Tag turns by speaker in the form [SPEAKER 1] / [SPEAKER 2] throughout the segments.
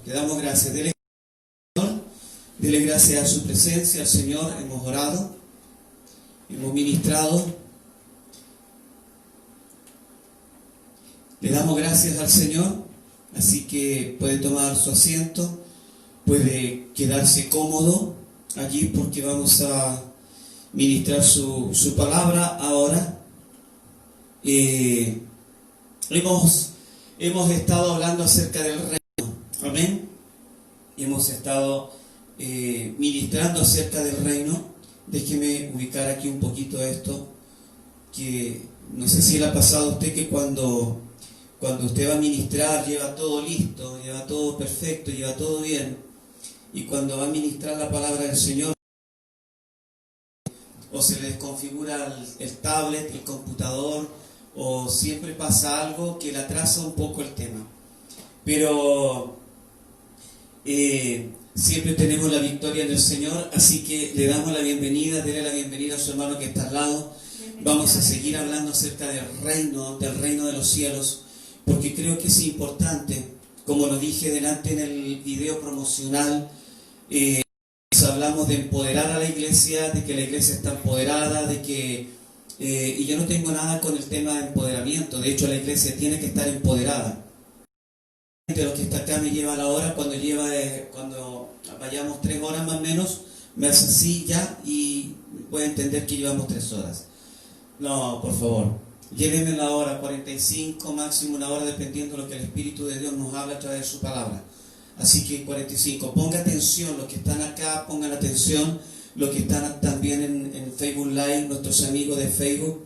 [SPEAKER 1] Le damos gracias. Dele gracias a su presencia, al Señor. Hemos orado, hemos ministrado. Le damos gracias al Señor, así que puede tomar su asiento, puede quedarse cómodo allí porque vamos a ministrar su palabra ahora. Hemos estado hablando acerca del reino, amén. Hemos estado ministrando acerca del reino. Déjeme ubicar aquí un poquito esto, que no sé si le ha pasado a usted que cuando usted va a ministrar lleva todo listo, lleva todo perfecto, lleva todo bien, y cuando va a ministrar la palabra del Señor o se le desconfigura el tablet, el computador, o siempre pasa algo que le atrasa un poco el tema. Pero siempre tenemos la victoria en el Señor, así que le damos la bienvenida, dele la bienvenida a su hermano que está al lado. Vamos a seguir hablando acerca del reino de los cielos, porque creo que es importante, como lo dije delante en el video promocional. Hablamos de empoderar a la iglesia, de que la iglesia está empoderada, de que y yo no tengo nada con el tema de empoderamiento. De hecho, la iglesia tiene que estar empoderada. De los que está acá me lleva la hora, cuando vayamos 3 horas más o menos, me hace así ya y puede entender que llevamos 3 horas. No, por favor, llévenme la hora, 45, máximo 1 hora, dependiendo de lo que el Espíritu de Dios nos habla a través de su palabra. Así que 45, ponga atención, los que están acá, pongan atención, los que están también en Facebook Live, nuestros amigos de Facebook.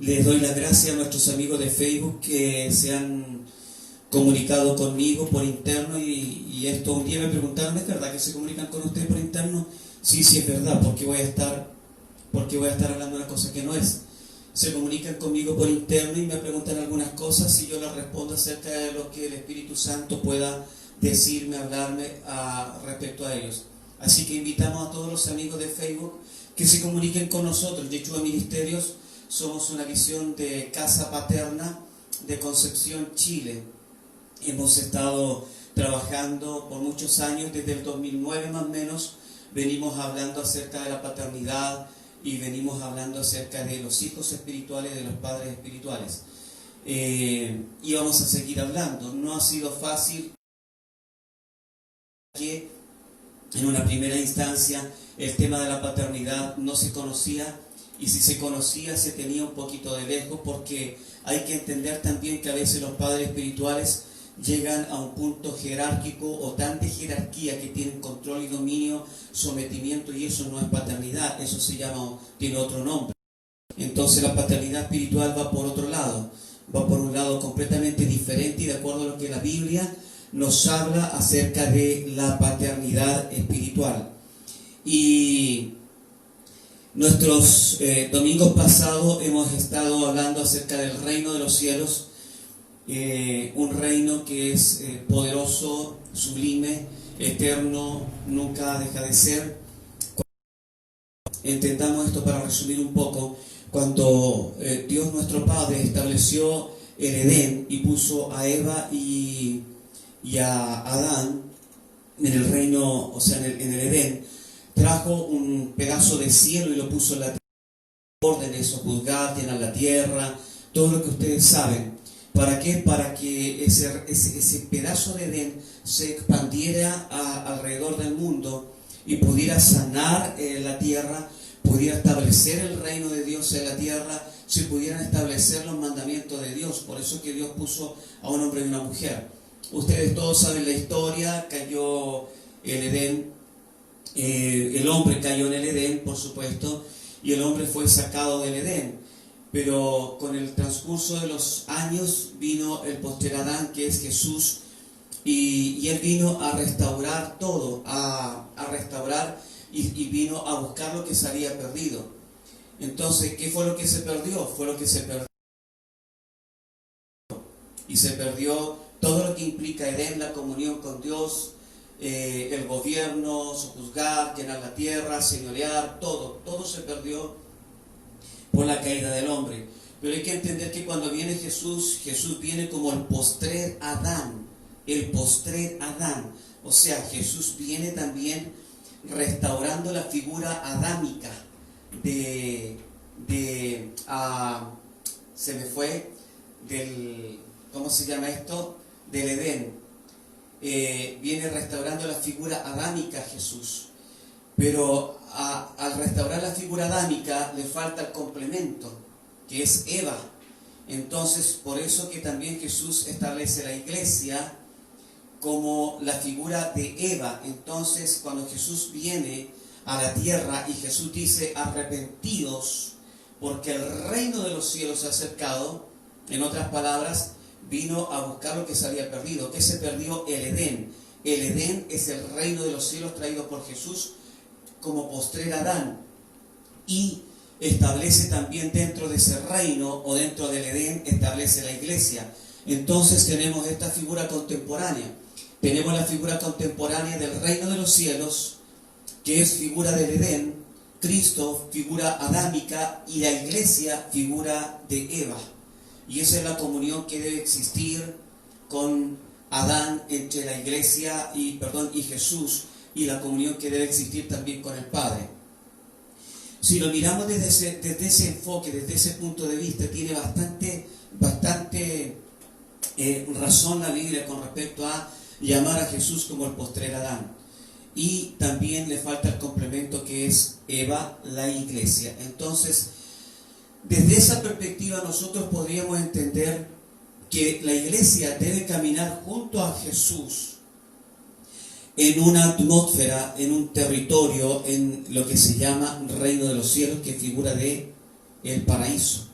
[SPEAKER 1] Les doy las gracias a nuestros amigos de Facebook que se han comunicado conmigo por interno, y esto un día me preguntaron, ¿es verdad que se comunican con ustedes por interno? Sí, es verdad, porque voy a estar hablando de una cosa que no es. Se comunican conmigo por interno y me preguntan algunas cosas y yo les respondo acerca de lo que el Espíritu Santo pueda decirme, hablarme respecto a ellos. Así que invitamos a todos los amigos de Facebook que se comuniquen con nosotros. Yeshua Ministerios, somos una visión de Casa Paterna de Concepción, Chile. Hemos estado trabajando por muchos años, desde el 2009 más o menos, venimos hablando acerca de la paternidad, y venimos hablando acerca de los hijos espirituales, de los padres espirituales. Y vamos a seguir hablando. No ha sido fácil, que en una primera instancia el tema de la paternidad no se conocía, y si se conocía se tenía un poquito de lejos, porque hay que entender también que a veces los padres espirituales llegan a un punto jerárquico o tan de jerarquía que tienen control y dominio, sometimiento, y eso no es paternidad, eso tiene otro nombre. Entonces la paternidad espiritual va por otro lado, va por un lado completamente diferente, y de acuerdo a lo que la Biblia nos habla acerca de la paternidad espiritual. Y nuestros domingos pasados hemos estado hablando acerca del reino de los cielos. Un reino que es poderoso, sublime, eterno, nunca deja de ser. Entendamos esto para resumir un poco. Cuando Dios nuestro Padre estableció el Edén y puso a Eva y a Adán en el reino, o sea, en el Edén, trajo un pedazo de cielo y lo puso en la tierra, órdenes, juzgar, llenar la tierra, todo lo que ustedes saben. ¿Para qué? Para que ese pedazo de Edén se expandiera alrededor del mundo y pudiera sanar la tierra, pudiera establecer el reino de Dios en la tierra, se pudieran establecer los mandamientos de Dios. Por eso que Dios puso a un hombre y una mujer. Ustedes todos saben la historia, cayó el Edén, el hombre cayó en el Edén, por supuesto, y el hombre fue sacado del Edén. Pero con el transcurso de los años vino el postrer Adán, que es Jesús, y él vino a restaurar todo, a restaurar y vino a buscar lo que se había perdido. Entonces, ¿qué fue lo que se perdió? Fue lo que se perdió. Y se perdió todo lo que implica Edén, la comunión con Dios, el gobierno, sojuzgar, llenar la tierra, señorear, todo se perdió por la caída del hombre. Pero hay que entender que cuando viene Jesús, Jesús viene como el postrer Adán. el postrer Adán. O sea, Jesús viene también restaurando la figura adámica se me fue del, ¿cómo se llama esto? Del Edén. Viene restaurando la figura adámica Jesús. Pero al restaurar la figura adámica le falta el complemento, que es Eva. Entonces, por eso que también Jesús establece la iglesia como la figura de Eva. Entonces, cuando Jesús viene a la tierra y Jesús dice, arrepentidos, porque el reino de los cielos se ha acercado, en otras palabras, vino a buscar lo que se había perdido. ¿Qué se perdió? El Edén. El Edén es el reino de los cielos traído por Jesús como postrer Adán. Y establece también dentro de ese reino, o dentro del Edén, establece la iglesia. Entonces tenemos esta figura contemporánea. Tenemos la figura contemporánea del reino de los cielos, que es figura del Edén, Cristo, figura adámica, y la iglesia, figura de Eva. Y esa es la comunión que debe existir con Adán entre la iglesia y Jesús, y la comunión que debe existir también con el Padre. Si lo miramos desde ese enfoque, desde ese punto de vista, tiene bastante razón la Biblia con respecto a llamar a Jesús como el postrer Adán. Y también le falta el complemento que es Eva, la iglesia. Entonces, desde esa perspectiva nosotros podríamos entender que la iglesia debe caminar junto a Jesús en una atmósfera, en un territorio, en lo que se llama reino de los cielos, que figura de el paraíso,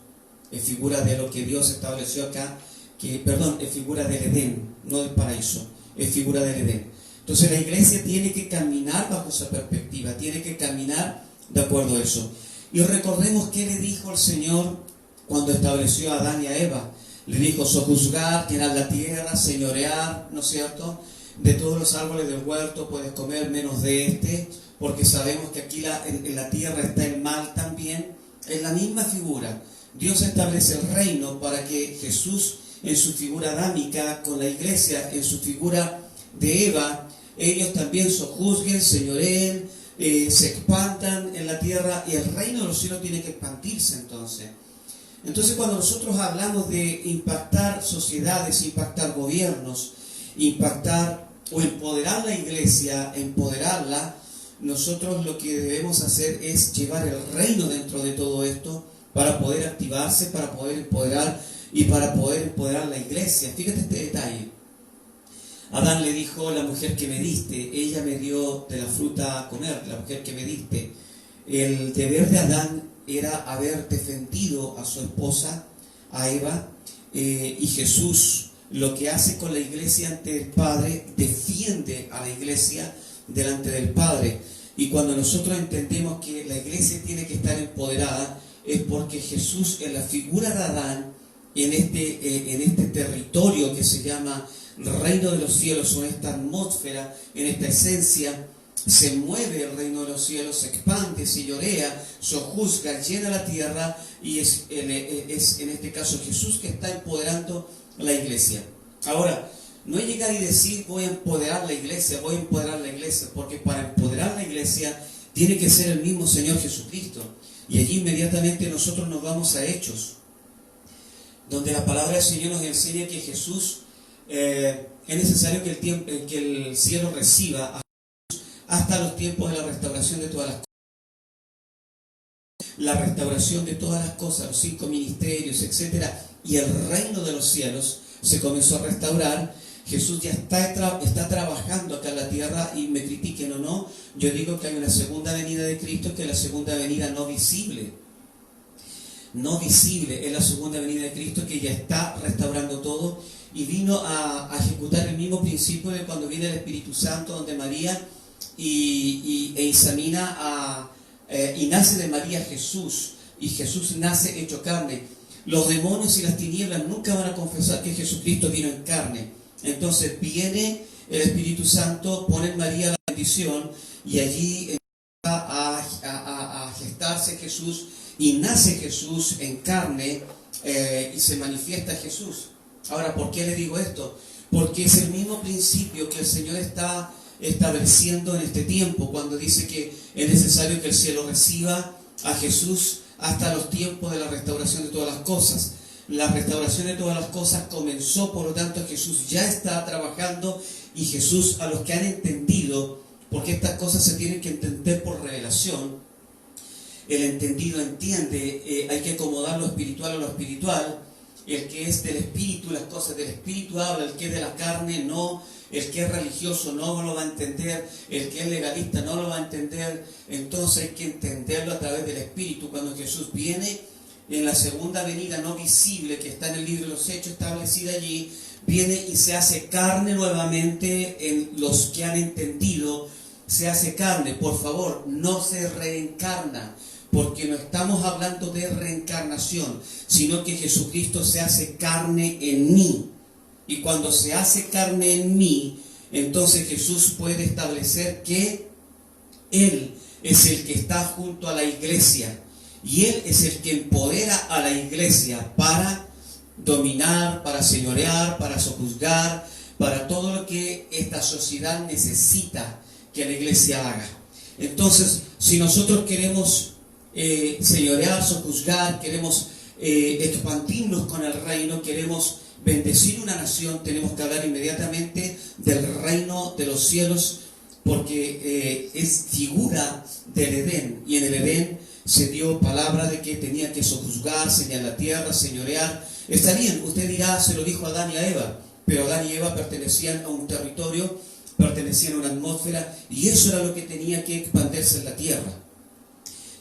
[SPEAKER 1] es figura de lo que Dios estableció acá, es figura del Edén, no del paraíso, es figura del Edén. Entonces la iglesia tiene que caminar bajo esa perspectiva, tiene que caminar de acuerdo a eso. Y recordemos qué le dijo el Señor cuando estableció a Adán y a Eva. Le dijo, sojuzgar, llenar la tierra, señorear, ¿no es cierto? De todos los árboles del huerto puedes comer menos de este, porque sabemos que aquí en la tierra está el mal también. Es la misma figura. Dios establece el reino para que Jesús, en su figura adámica, con la iglesia, en su figura de Eva, ellos también sojuzguen, señoreen, se expandan en la tierra, y el reino de los cielos tiene que expandirse entonces. Entonces, cuando nosotros hablamos de impactar sociedades, impactar gobiernos, impactar o empoderar la iglesia, empoderarla, nosotros lo que debemos hacer es llevar el reino dentro de todo esto para poder activarse, para poder empoderar y para poder empoderar la iglesia. Fíjate este detalle. Adán le dijo, la mujer que me diste, ella me dio de la fruta a comer, la mujer que me diste. El deber de Adán era haber defendido a su esposa, a Eva, y Jesús lo que hace con la iglesia ante el Padre, defiende a la iglesia delante del Padre. Y cuando nosotros entendemos que la iglesia tiene que estar empoderada, es porque Jesús, en la figura de Adán, en este territorio que se llama reino de los cielos, o en esta atmósfera, en esta esencia, se mueve el reino de los cielos, se expande, se llorea, sojuzga, llena la tierra, y es en este caso Jesús que está empoderando la iglesia. Ahora, no es llegar y decir voy a empoderar la iglesia, porque para empoderar la iglesia tiene que ser el mismo Señor Jesucristo. Y allí inmediatamente nosotros nos vamos a Hechos, donde la palabra del Señor nos enseña que Jesús, es necesario que el cielo reciba hasta los tiempos de la restauración de todas las cosas. La restauración de todas las cosas, los 5 ministerios, etc. Y el reino de los cielos se comenzó a restaurar. Jesús ya está trabajando acá en la tierra, y me critiquen o no, yo digo que hay una segunda venida de Cristo, que es la segunda venida no visible. No visible es la segunda venida de Cristo, que ya está restaurando todo, y vino a ejecutar el mismo principio de cuando viene el Espíritu Santo, donde María e examina y nace de María Jesús, y Jesús nace hecho carne. Los demonios y las tinieblas nunca van a confesar que Jesucristo vino en carne. Entonces viene el Espíritu Santo, pone en María la bendición, y allí empieza a gestarse Jesús, y nace Jesús en carne, y se manifiesta Jesús. Ahora, ¿por qué le digo esto? porque es el mismo principio que el Señor está estableciendo en este tiempo, cuando dice que es necesario que el cielo reciba a Jesús hasta los tiempos de la restauración de todas las cosas. La restauración de todas las cosas comenzó, por lo tanto Jesús ya está trabajando, y Jesús, a los que han entendido, porque estas cosas se tienen que entender por revelación, el entendido entiende, hay que acomodar lo espiritual a lo espiritual. El que es del espíritu, las cosas del espíritu habla; el que es de la carne no; el que es religioso no lo va a entender; el que es legalista no lo va a entender. Entonces hay que entenderlo a través del espíritu. Cuando Jesús viene en la segunda venida no visible, que está en el libro de los Hechos establecida allí, viene y se hace carne nuevamente en los que han entendido. Se hace carne. Por favor, no se reencarna, porque no estamos hablando de reencarnación, sino que Jesucristo se hace carne en mí. Y cuando se hace carne en mí, entonces Jesús puede establecer que Él es el que está junto a la iglesia, y Él es el que empodera a la iglesia para dominar, para señorear, para sojuzgar, para todo lo que esta sociedad necesita que la iglesia haga. Entonces, si nosotros queremos señorear, sojuzgar, queremos expandirnos con el reino, queremos bendecir una nación, tenemos que hablar inmediatamente del reino de los cielos, porque es figura del Edén, y en el Edén se dio palabra de que tenía que sojuzgar, señalar la tierra, señorear. Está bien, usted dirá, se lo dijo a Adán y a Eva, pero Adán y Eva pertenecían a un territorio, pertenecían a una atmósfera, y eso era lo que tenía que expandirse en la tierra.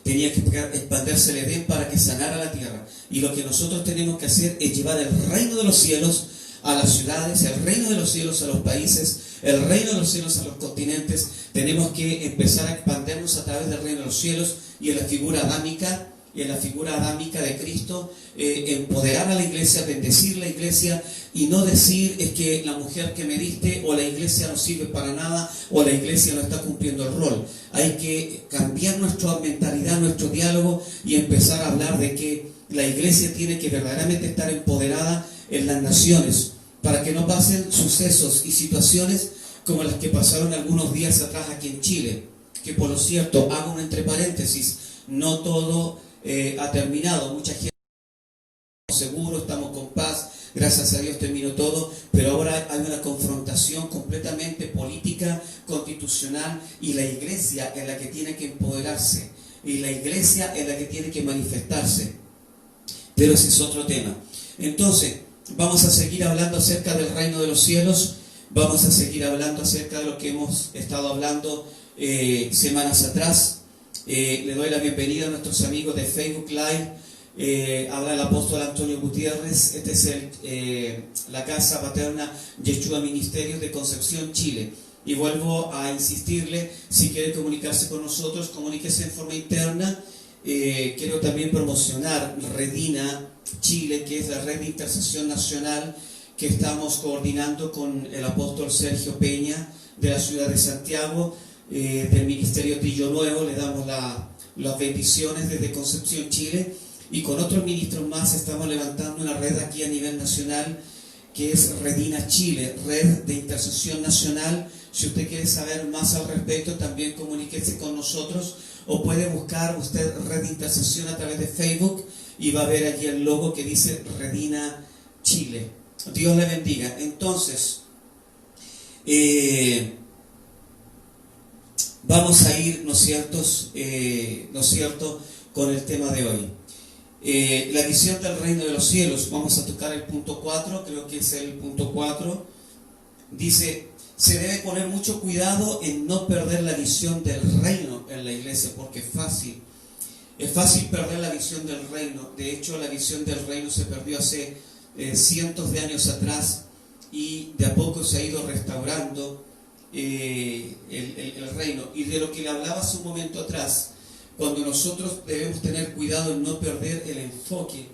[SPEAKER 1] Tenía que expandirse el Edén para que sanara la tierra. Y lo que nosotros tenemos que hacer es llevar el reino de los cielos a las ciudades, el reino de los cielos a los países, el reino de los cielos a los continentes. Tenemos que empezar a expandirnos a través del reino de los cielos, y en la figura adámica, de Cristo, empoderar a la iglesia, bendecir la iglesia, y no decir es que la mujer que me diste o la iglesia no sirve para nada o la iglesia no está cumpliendo el rol. Hay que cambiar nuestra mentalidad, nuestro diálogo, y empezar a hablar de que la iglesia tiene que verdaderamente estar empoderada en las naciones, para que no pasen sucesos y situaciones como las que pasaron algunos días atrás aquí en Chile, que por lo cierto, hago un entre paréntesis, no todo ha terminado. Mucha gente está seguro, estamos con paz, gracias a Dios terminó todo, pero ahora hay una confrontación completamente política, constitucional, y la iglesia es la que tiene que empoderarse, y la iglesia es la que tiene que manifestarse. Pero ese es otro tema. Entonces, vamos a seguir hablando acerca del reino de los cielos, vamos a seguir hablando acerca de lo que hemos estado hablando semanas atrás. Le doy la bienvenida a nuestros amigos de Facebook Live. Habla el apóstol Antonio Gutiérrez. Este es la casa paterna Yeshua Ministerios de Concepción, Chile. Y vuelvo a insistirle, si quiere comunicarse con nosotros, comuníquese en forma interna. Quiero también promocionar Redina Chile, que es la red de intercesión nacional que estamos coordinando con el apóstol Sergio Peña de la ciudad de Santiago, del Ministerio Trillo Nuevo. Le damos las bendiciones desde Concepción, Chile, y con otros ministros más estamos levantando una red aquí a nivel nacional que es Redina Chile, red de intercesión nacional. Si usted quiere saber más al respecto, también comuníquese con nosotros, o puede buscar usted red de intercesión a través de Facebook y va a ver allí el logo que dice Redina Chile. Dios le bendiga. Entonces, vamos a ir, ¿no es cierto?, con el tema de hoy. La visión del reino de los cielos. Vamos a tocar el punto 4, creo que es el punto 4. Dice, se debe poner mucho cuidado en no perder la visión del reino en la iglesia, porque es fácil perder la visión del reino. De hecho, la visión del reino se perdió hace cientos de años atrás, y de a poco se ha ido restaurando el reino. Y de lo que le hablaba hace un momento atrás, cuando nosotros debemos tener cuidado en no perder el enfoque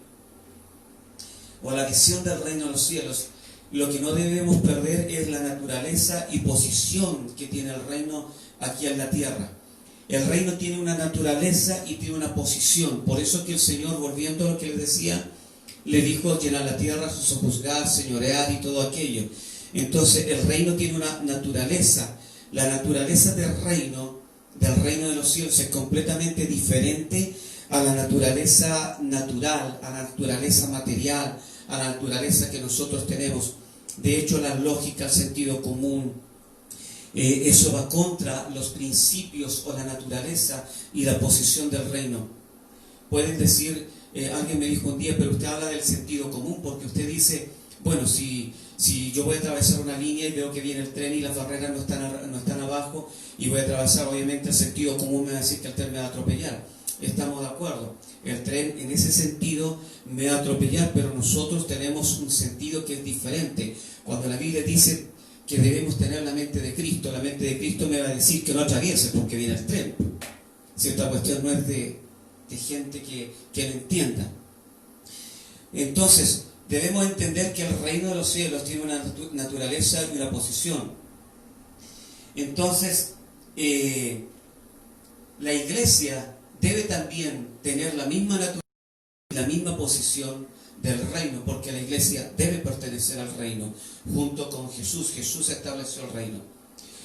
[SPEAKER 1] o la visión del reino de los cielos, lo que no debemos perder es la naturaleza y posición que tiene el reino aquí en la tierra. El reino tiene una naturaleza y tiene una posición. Por eso que el Señor, volviendo a lo que les decía, le dijo llenar la tierra, sojuzgar, señorear y todo aquello. Entonces el reino tiene una naturaleza. La naturaleza del reino de los cielos, es completamente diferente a la naturaleza natural, a la naturaleza material, a la naturaleza que nosotros tenemos. De hecho, la lógica, el sentido común, eso va contra los principios o la naturaleza y la posición del reino. Pueden decir, alguien me dijo un día, pero usted habla del sentido común, porque usted dice, bueno, si yo voy a atravesar una línea y veo que viene el tren y las barreras no están abajo, y voy a atravesar, obviamente el sentido común me va a decir que el tren me va a atropellar. Estamos de acuerdo, el tren en ese sentido me va a atropellar, pero nosotros tenemos un sentido que es diferente. Cuando la Biblia dice que debemos tener la mente de Cristo me va a decir que no atraviese porque viene el tren. Si esta cuestión no es de gente que lo entienda. Entonces, debemos entender que el reino de los cielos tiene una naturaleza y una posición. Entonces, la iglesia debe también tener la misma naturaleza y la misma posición del reino, porque la iglesia debe pertenecer al reino junto con Jesús. Jesús estableció el reino.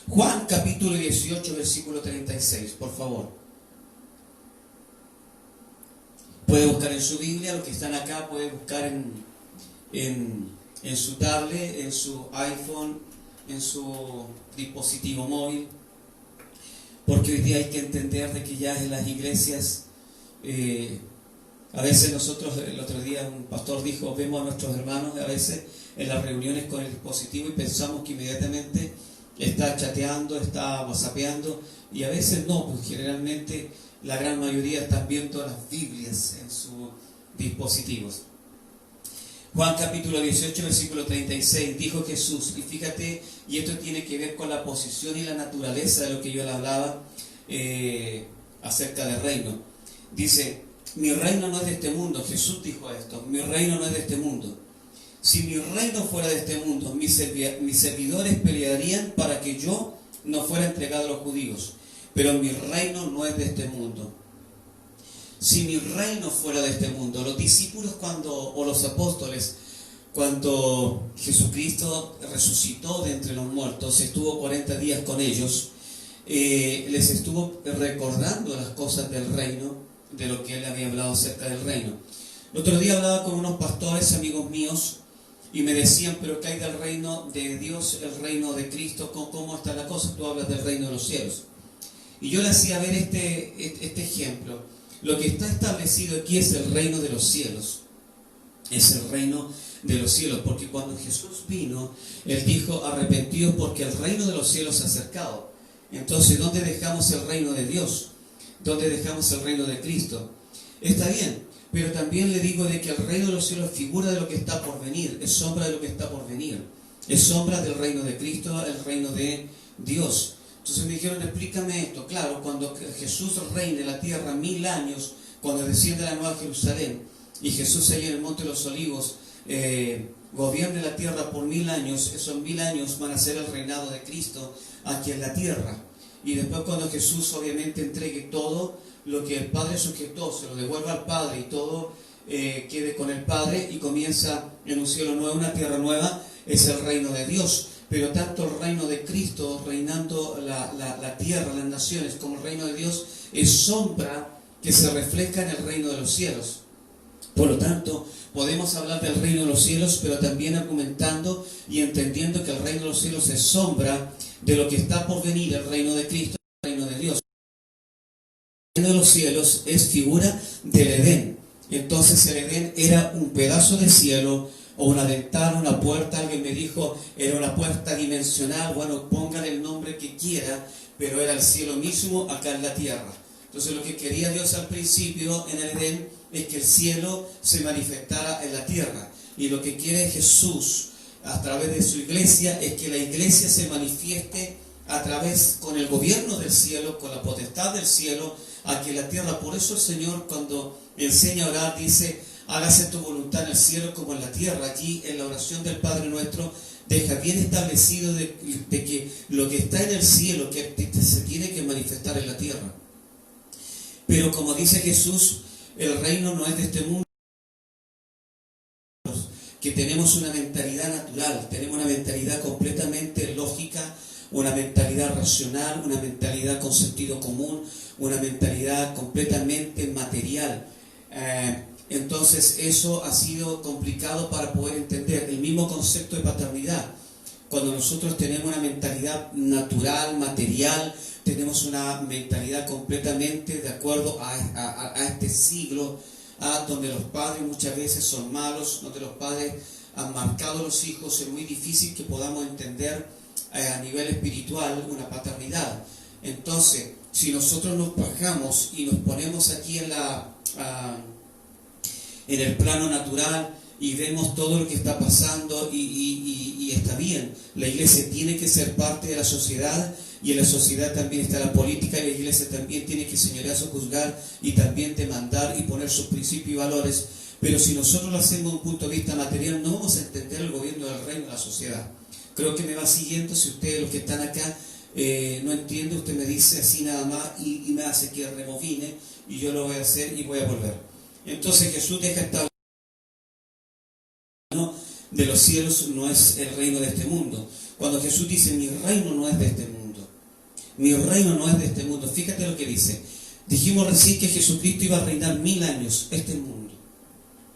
[SPEAKER 1] Juan capítulo 18, versículo 36, por favor. Puede buscar en su Biblia, los que están acá puede buscar en su tablet, en su iPhone, en su dispositivo móvil, porque hoy día hay que entender de que ya en las iglesias, a veces nosotros, el otro día un pastor dijo, vemos a nuestros hermanos a veces en las reuniones con el dispositivo y pensamos que inmediatamente está chateando, está whatsappeando, y a veces no, pues generalmente la gran mayoría están viendo las Biblias en sus dispositivos. Juan capítulo 18, versículo 36, dijo Jesús, y fíjate, y esto tiene que ver con la posición y la naturaleza de lo que yo le hablaba acerca del reino. Dice, mi reino no es de este mundo. Jesús dijo esto, mi reino no es de este mundo. Si mi reino fuera de este mundo, mis servidores pelearían para que yo no fuera entregado a los judíos. Pero mi reino no es de este mundo. Si mi reino fuera de este mundo, los discípulos o los apóstoles, cuando Jesucristo resucitó de entre los muertos, estuvo 40 días con ellos, les estuvo recordando las cosas del reino, de lo que él había hablado acerca del reino. El otro día hablaba con unos pastores, amigos míos, y me decían, pero ¿qué hay del reino de Dios, el reino de Cristo? ¿Cómo está la cosa? Tú hablas del reino de los cielos. Y yo le hacía ver este ejemplo. Lo que está establecido aquí es el reino de los cielos. Es el reino de los cielos, porque cuando Jesús vino, Él dijo, arrepentidos porque el reino de los cielos se ha acercado. Entonces, ¿dónde dejamos el reino de Dios? ¿Dónde dejamos el reino de Cristo? Está bien, pero también le digo de que el reino de los cielos es figura de lo que está por venir, es sombra de lo que está por venir, es sombra del reino de Cristo, el reino de Dios. Entonces me dijeron, explícame esto. Claro, cuando Jesús reine en la tierra 1000 años, cuando desciende la Nueva Jerusalén, y Jesús allí en el Monte de los Olivos gobierne la tierra por 1000 años, esos 1000 años van a ser el reinado de Cristo aquí en la tierra. Y después cuando Jesús obviamente entregue todo lo que el Padre sujetó, se lo devuelva al Padre y todo quede con el Padre y comienza en un cielo nuevo, una tierra nueva, es el reino de Dios. Pero tanto el reino de Cristo reinando la tierra, las naciones, como el reino de Dios, es sombra que se refleja en el reino de los cielos. Por lo tanto, podemos hablar del reino de los cielos, pero también argumentando y entendiendo que el reino de los cielos es sombra de lo que está por venir, el reino de Cristo, el reino de Dios. El reino de los cielos es figura del Edén. Entonces el Edén era un pedazo de cielo, o una ventana, una puerta. Alguien me dijo, era una puerta dimensional. Bueno, póngale el nombre que quiera, pero era el cielo mismo acá en la tierra. Entonces lo que quería Dios al principio en el Edén es que el cielo se manifestara en la tierra. Y lo que quiere Jesús a través de su iglesia es que la iglesia se manifieste a través, con el gobierno del cielo, con la potestad del cielo, aquí en la tierra. Por eso el Señor, cuando enseña a orar, dice, hágase tu voluntad en el cielo como en la tierra. Aquí en la oración del Padre Nuestro deja bien establecido de que lo que está en el cielo que se tiene que manifestar en la tierra. Pero como dice Jesús, el reino no es de este mundo, que tenemos una mentalidad natural, tenemos una mentalidad completamente lógica, una mentalidad racional, una mentalidad con sentido común, una mentalidad completamente material. Entonces eso ha sido complicado para poder entender el mismo concepto de paternidad. Cuando nosotros tenemos una mentalidad natural, material, tenemos una mentalidad completamente de acuerdo a este siglo, donde los padres muchas veces son malos, donde los padres han marcado a los hijos, es muy difícil que podamos entender a nivel espiritual una paternidad. Entonces, si nosotros nos bajamos y nos ponemos aquí en el plano natural y vemos todo lo que está pasando y está bien, la iglesia tiene que ser parte de la sociedad, y en la sociedad también está la política, y la iglesia también tiene que señorearse, juzgar y también demandar y poner sus principios y valores. Pero si nosotros lo hacemos desde un punto de vista material, no vamos a entender el gobierno del reino de la sociedad. Creo que me va siguiendo. Si ustedes, los que están acá, no entienden, usted me dice así nada más y me hace que rebobine, y yo lo voy a hacer y voy a volver. Entonces Jesús deja esta de los cielos, no es el reino de este mundo. Cuando Jesús dice, mi reino no es de este mundo, mi reino no es de este mundo, fíjate lo que dice. Dijimos recién que Jesucristo iba a reinar 1000 años, este mundo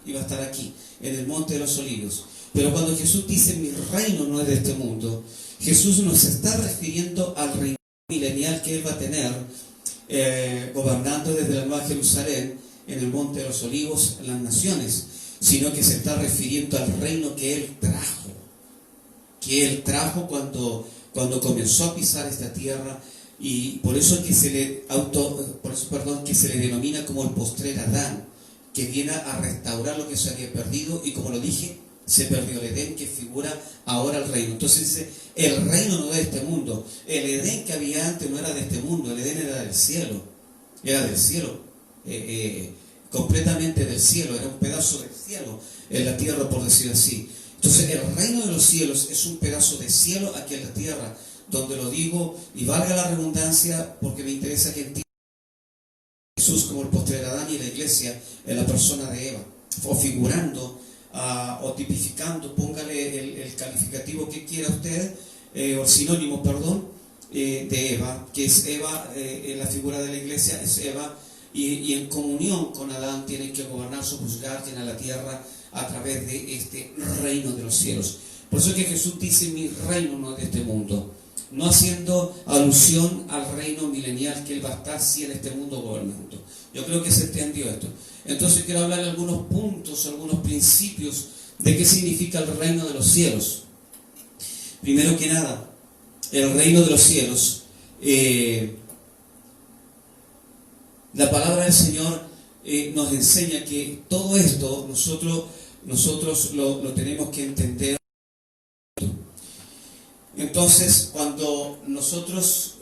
[SPEAKER 1] iba a estar aquí, en el monte de los olivos. Pero cuando Jesús dice, mi reino no es de este mundo, Jesús nos está refiriendo al reino milenial que Él va a tener, gobernando desde la Nueva Jerusalén, en el monte de los olivos, en las naciones, sino que se está refiriendo al reino que Él trajo cuando comenzó a pisar esta tierra, y por eso es que se le denomina como el postrer Adán, que viene a restaurar lo que se había perdido, y como lo dije, se perdió el Edén, que figura ahora el reino. Entonces dice, el reino no es de este mundo. El Edén que había antes no era de este mundo, el Edén era del cielo, completamente del cielo, era un pedazo del cielo en la tierra, por decir así. Entonces el reino de los cielos es un pedazo de cielo aquí en la tierra, donde lo digo, y valga la redundancia, porque me interesa que entiendan Jesús como el postrer Adán, y la iglesia en la persona de Eva, o figurando, o tipificando, póngale el calificativo que quiera usted, o el sinónimo, perdón, de Eva, que es Eva, en la figura de la iglesia es Eva, y en comunión con Adán tienen que gobernar, sojuzgar, llenar la tierra a través de este reino de los cielos. Por eso es que Jesús dice, mi reino no es de este mundo, no haciendo alusión al reino milenial que Él va a estar sí en este mundo gobernando. Yo creo que se entendió esto. Entonces quiero hablar de algunos puntos, algunos principios de qué significa el reino de los cielos. Primero que nada, el reino de los cielos, la palabra del Señor nos enseña que todo esto nosotros lo tenemos que entender. Entonces, cuando nosotros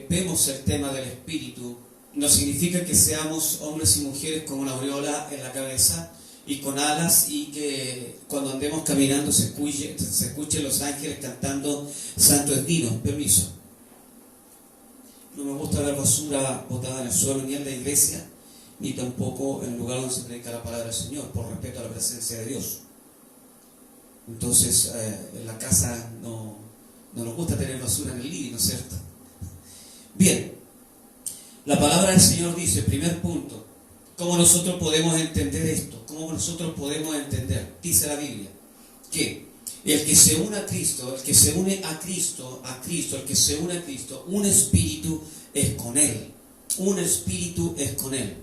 [SPEAKER 1] vemos el tema del espíritu, no significa que seamos hombres y mujeres con una aureola en la cabeza y con alas, y que cuando andemos caminando se escuchen los ángeles cantando Santo es Divino. Permiso. No me gusta ver basura botada en el suelo, ni en la iglesia, ni tampoco en el lugar donde se predica la palabra del Señor, por respeto a la presencia de Dios. Entonces, en la casa no nos gusta tener basura en el living, ¿no es cierto? Bien, la palabra del Señor dice, primer punto, ¿cómo nosotros podemos entender esto? ¿Cómo nosotros podemos entender? Dice la Biblia, que el que se une a Cristo, el que se une a Cristo, el que se une a Cristo, un espíritu es con Él. Un espíritu es con Él.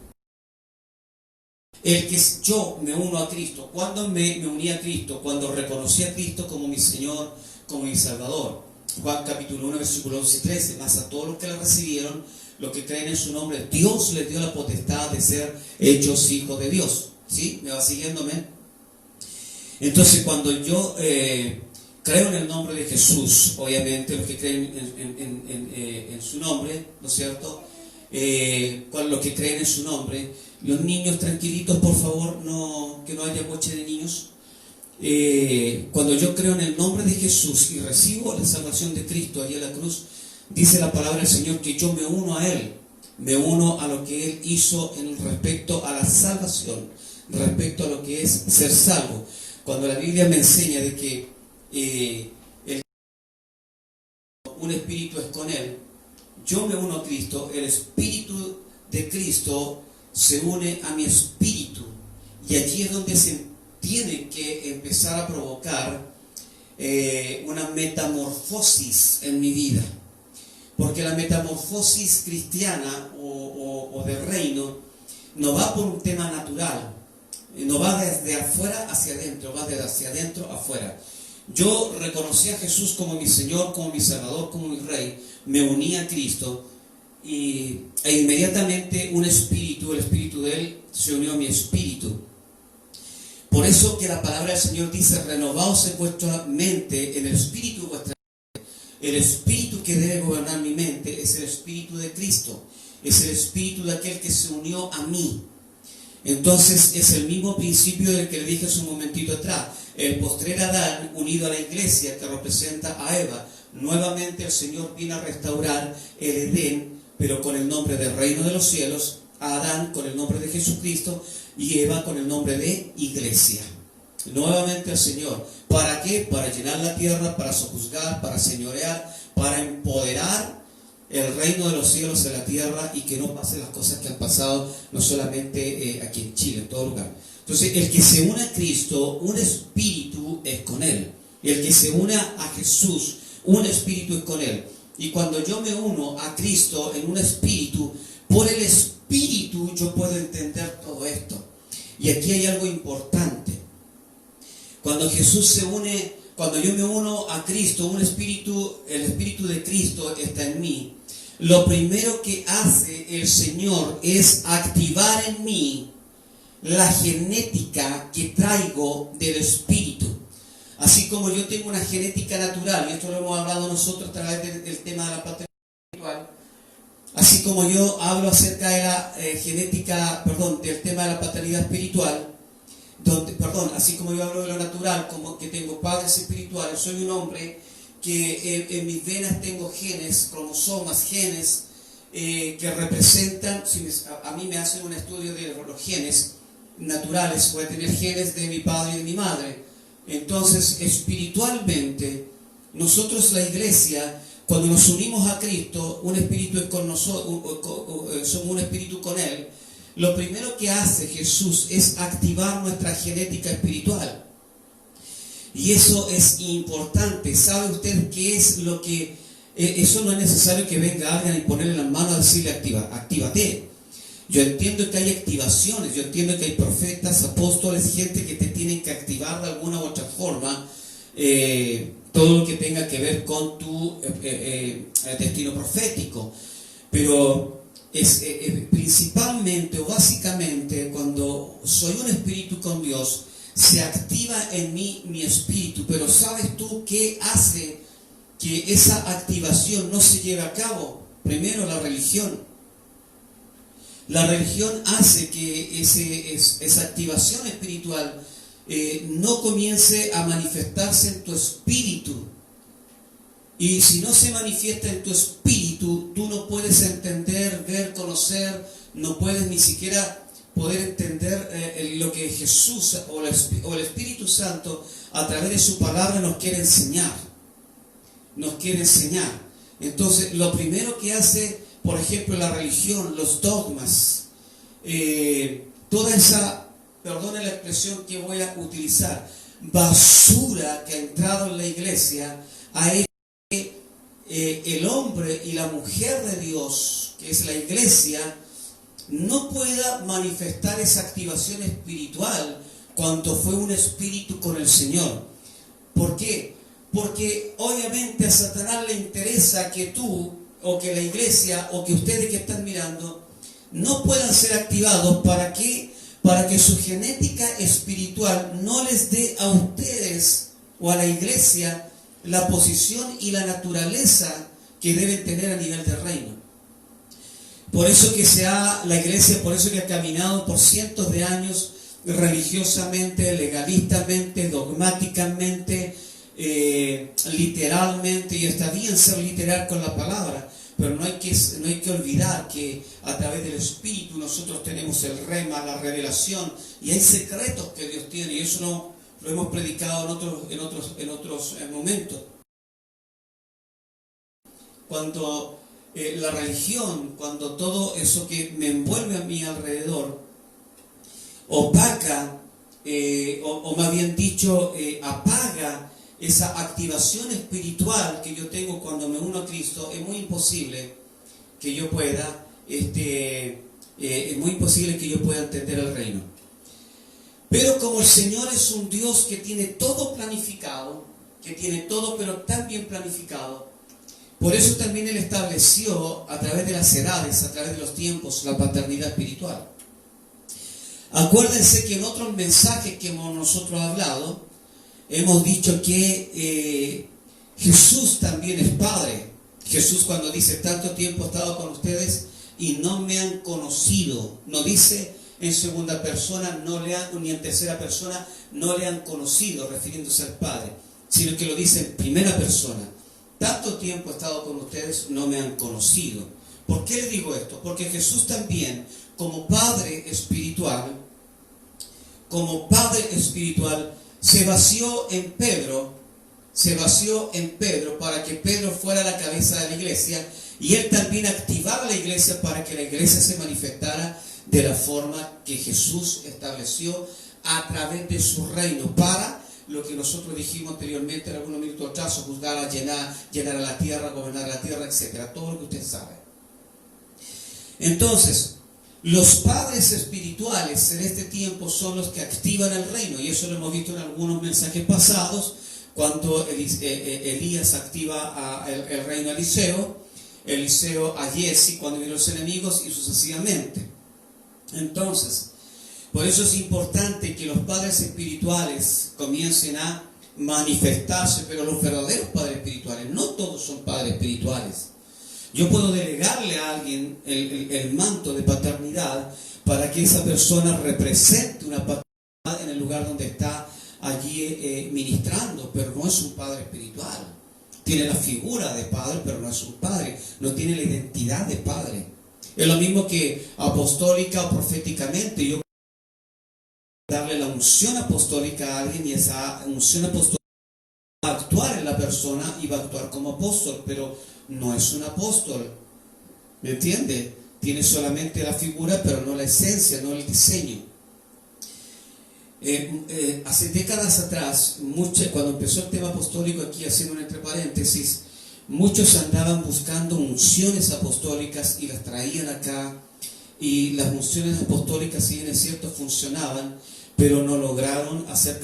[SPEAKER 1] El que yo me uno a Cristo, ¿cuándo me uní a Cristo? Cuando reconocí a Cristo como mi Señor, como mi Salvador. Juan capítulo 1, versículo 11 y 13. Más a todos los que le recibieron, los que creen en su nombre, Dios les dio la potestad de ser hechos hijos de Dios. ¿Sí? ¿Me va siguiéndome? Entonces, cuando yo creo en el nombre de Jesús, obviamente los que creen en su nombre, ¿no es cierto? Los que creen en su nombre, los niños tranquilitos, por favor, que no haya coche de niños. Cuando yo creo en el nombre de Jesús y recibo la salvación de Cristo allí en la cruz, dice la palabra del Señor que yo me uno a Él, me uno a lo que Él hizo en respecto a la salvación, respecto a lo que es ser salvo. Cuando la Biblia me enseña de que un espíritu es con Él, yo me uno a Cristo, el Espíritu de Cristo se une a mi espíritu, y allí es donde se tiene que empezar a provocar una metamorfosis en mi vida, porque la metamorfosis cristiana o del reino no va por un tema natural, no va desde afuera hacia adentro, va desde hacia adentro afuera. Yo reconocí a Jesús como mi Señor, como mi Salvador, como mi Rey, me uní a Cristo e inmediatamente un espíritu, el espíritu de Él, se unió a mi espíritu. Por eso que la palabra del Señor dice: renovaos en vuestra mente, en el espíritu de vuestra mente. El espíritu que debe gobernar mi mente es el espíritu de Cristo, es el espíritu de aquel que se unió a mí. Entonces es el mismo principio del que le dije hace un momentito atrás. El postrer Adán unido a la iglesia que representa a Eva. Nuevamente el Señor viene a restaurar el Edén, pero con el nombre del reino de los cielos, a Adán con el nombre de Jesucristo y Eva con el nombre de iglesia. Nuevamente el Señor. ¿Para qué? Para llenar la tierra, para sojuzgar, para señorear, para empoderar el reino de los cielos en la tierra y que no pasen las cosas que han pasado no solamente aquí en Chile, en todo lugar. Entonces, el que se une a Cristo, un espíritu es con Él. Y el que se une a Jesús, un espíritu es con Él. Y cuando yo me uno a Cristo en un espíritu, por el espíritu yo puedo entender todo esto. Y aquí hay algo importante. Cuando Jesús se une, cuando yo me uno a Cristo, un espíritu, el espíritu de Cristo está en mí. Lo primero que hace el Señor es activar en mí la genética que traigo del espíritu. Así como yo tengo una genética natural, y esto lo hemos hablado nosotros a través del tema de la paternidad espiritual, así como yo hablo acerca de la del tema de la paternidad espiritual, así como yo hablo de lo natural, como que tengo padres espirituales, soy un hombre que en mis venas tengo genes, cromosomas, genes que representan, a mí me hacen un estudio de los genes naturales, voy a tener genes de mi padre y de mi madre. Entonces, espiritualmente, nosotros, la iglesia, cuando nos unimos a Cristo, un espíritu es con nosotros, somos un espíritu con Él. Lo primero que hace Jesús es activar nuestra genética espiritual. Y eso es importante. ¿Sabe usted qué es lo que...? Eso no es necesario que venga alguien y ponerle las manos a decirle actívate. Yo entiendo que hay activaciones, yo entiendo que hay profetas, apóstoles, gente que te tienen que activar de alguna u otra forma todo lo que tenga que ver con tu destino profético. Pero principalmente o básicamente cuando soy un espíritu con Dios, se activa en mí mi espíritu. Pero ¿sabes tú qué hace que esa activación no se lleve a cabo? Primero, la religión. La religión hace que esa activación espiritual no comience a manifestarse en tu espíritu. Y si no se manifiesta en tu espíritu, tú no puedes entender, ver, conocer, no puedes ni siquiera poder entender lo que Jesús o el Espíritu Santo a través de su palabra nos quiere enseñar. Nos quiere enseñar. Entonces, lo primero que hace, por ejemplo, la religión, los dogmas, toda esa, perdone la expresión que voy a utilizar, basura que ha entrado en la iglesia, ha hecho que el hombre y la mujer de Dios, que es la iglesia, no pueda manifestar esa activación espiritual cuando fue un espíritu con el Señor. ¿Por qué? Porque obviamente a Satanás le interesa que tú, o que la iglesia, o que ustedes que están mirando, no puedan ser activados. ¿Para qué? Para que su genética espiritual no les dé a ustedes o a la iglesia la posición y la naturaleza que deben tener a nivel del reino. Por eso que la iglesia, por eso que ha caminado por cientos de años religiosamente, legalistamente, dogmáticamente, literalmente, y está bien ser literal con la palabra, pero no hay que olvidar que a través del Espíritu nosotros tenemos el rema, la revelación, y hay secretos que Dios tiene, y eso no lo hemos predicado en otros momentos. Cuando la religión, cuando todo eso que me envuelve a mi alrededor opaca, o más bien dicho, apaga esa activación espiritual que yo tengo cuando me uno a Cristo, es muy imposible que yo pueda, entender el reino. Pero como el Señor es un Dios que tiene todo planificado, que tiene todo pero tan bien planificado, por eso también Él estableció a través de las edades, a través de los tiempos, la paternidad espiritual. Acuérdense que en otros mensajes que hemos nosotros hablado, hemos dicho que Jesús también es Padre. Jesús cuando dice, tanto tiempo he estado con ustedes y no me han conocido, no dice en segunda persona, ni en tercera persona, no le han conocido, refiriéndose al Padre, sino que lo dice en primera persona. Tanto tiempo he estado con ustedes, no me han conocido. ¿Por qué le digo esto? Porque Jesús también, como Padre espiritual, se vació en Pedro para que Pedro fuera la cabeza de la iglesia, y Él también activaba la iglesia para que la iglesia se manifestara de la forma que Jesús estableció a través de su reino, para lo que nosotros dijimos anteriormente en algunos minutos atrás: juzgar, llenar a la tierra, gobernar la tierra, etc. Todo lo que usted sabe. Entonces, los padres espirituales en este tiempo son los que activan el reino, y eso lo hemos visto en algunos mensajes pasados, cuando Elías activa el reino a Eliseo a Jesse cuando vino los enemigos, y sucesivamente. Entonces, por eso es importante que los padres espirituales comiencen a manifestarse, pero los verdaderos padres espirituales, no todos son padres espirituales. Yo puedo delegarle a alguien el manto de paternidad para que esa persona represente una paternidad en el lugar donde está allí ministrando, pero no es un padre espiritual. Tiene la figura de padre, pero no es un padre, no tiene la identidad de padre. Es lo mismo que apostólica o proféticamente. Yo darle la unción apostólica a alguien, y esa unción apostólica va a actuar en la persona y va a actuar como apóstol, pero no es un apóstol. ¿Me entiende? Tiene solamente la figura, pero no la esencia, no el diseño. Hace décadas atrás, cuando empezó el tema apostólico, aquí haciendo un entre paréntesis, muchos andaban buscando unciones apostólicas y las traían acá, y las unciones apostólicas, si bien es cierto, funcionaban, pero no lograron hacer,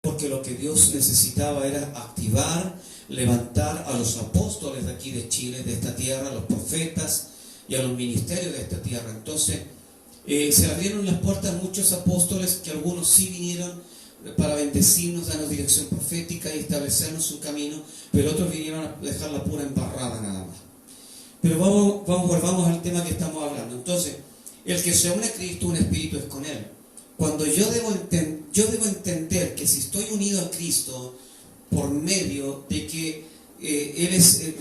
[SPEAKER 1] porque lo que Dios necesitaba era activar, levantar a los apóstoles de aquí de Chile, de esta tierra, a los profetas y a los ministerios de esta tierra. Entonces se abrieron las puertas a muchos apóstoles, que algunos sí vinieron para bendecirnos, darnos dirección profética y establecernos un camino, pero otros vinieron a dejar la pura embarrada nada más. Pero volvamos al tema que estamos hablando. Entonces, el que se une a Cristo, un espíritu es con Él. Cuando yo debo entender que si estoy unido a Cristo por medio de que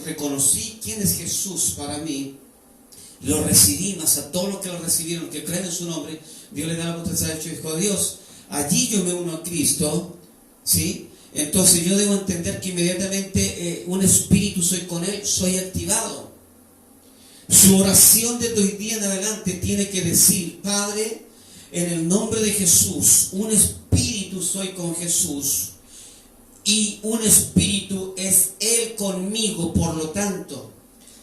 [SPEAKER 1] reconocí quién es Jesús para mí, lo recibí, más a todos los que lo recibieron, que creen en su nombre, Dios le da la potestad de hecho hijo de Dios. Allí yo me uno a Cristo, ¿sí? Entonces yo debo entender que inmediatamente un espíritu soy con Él, soy activado. Su oración desde hoy día en adelante tiene que decir: Padre, en el nombre de Jesús, un espíritu soy con Jesús, y un espíritu es Él conmigo. Por lo tanto,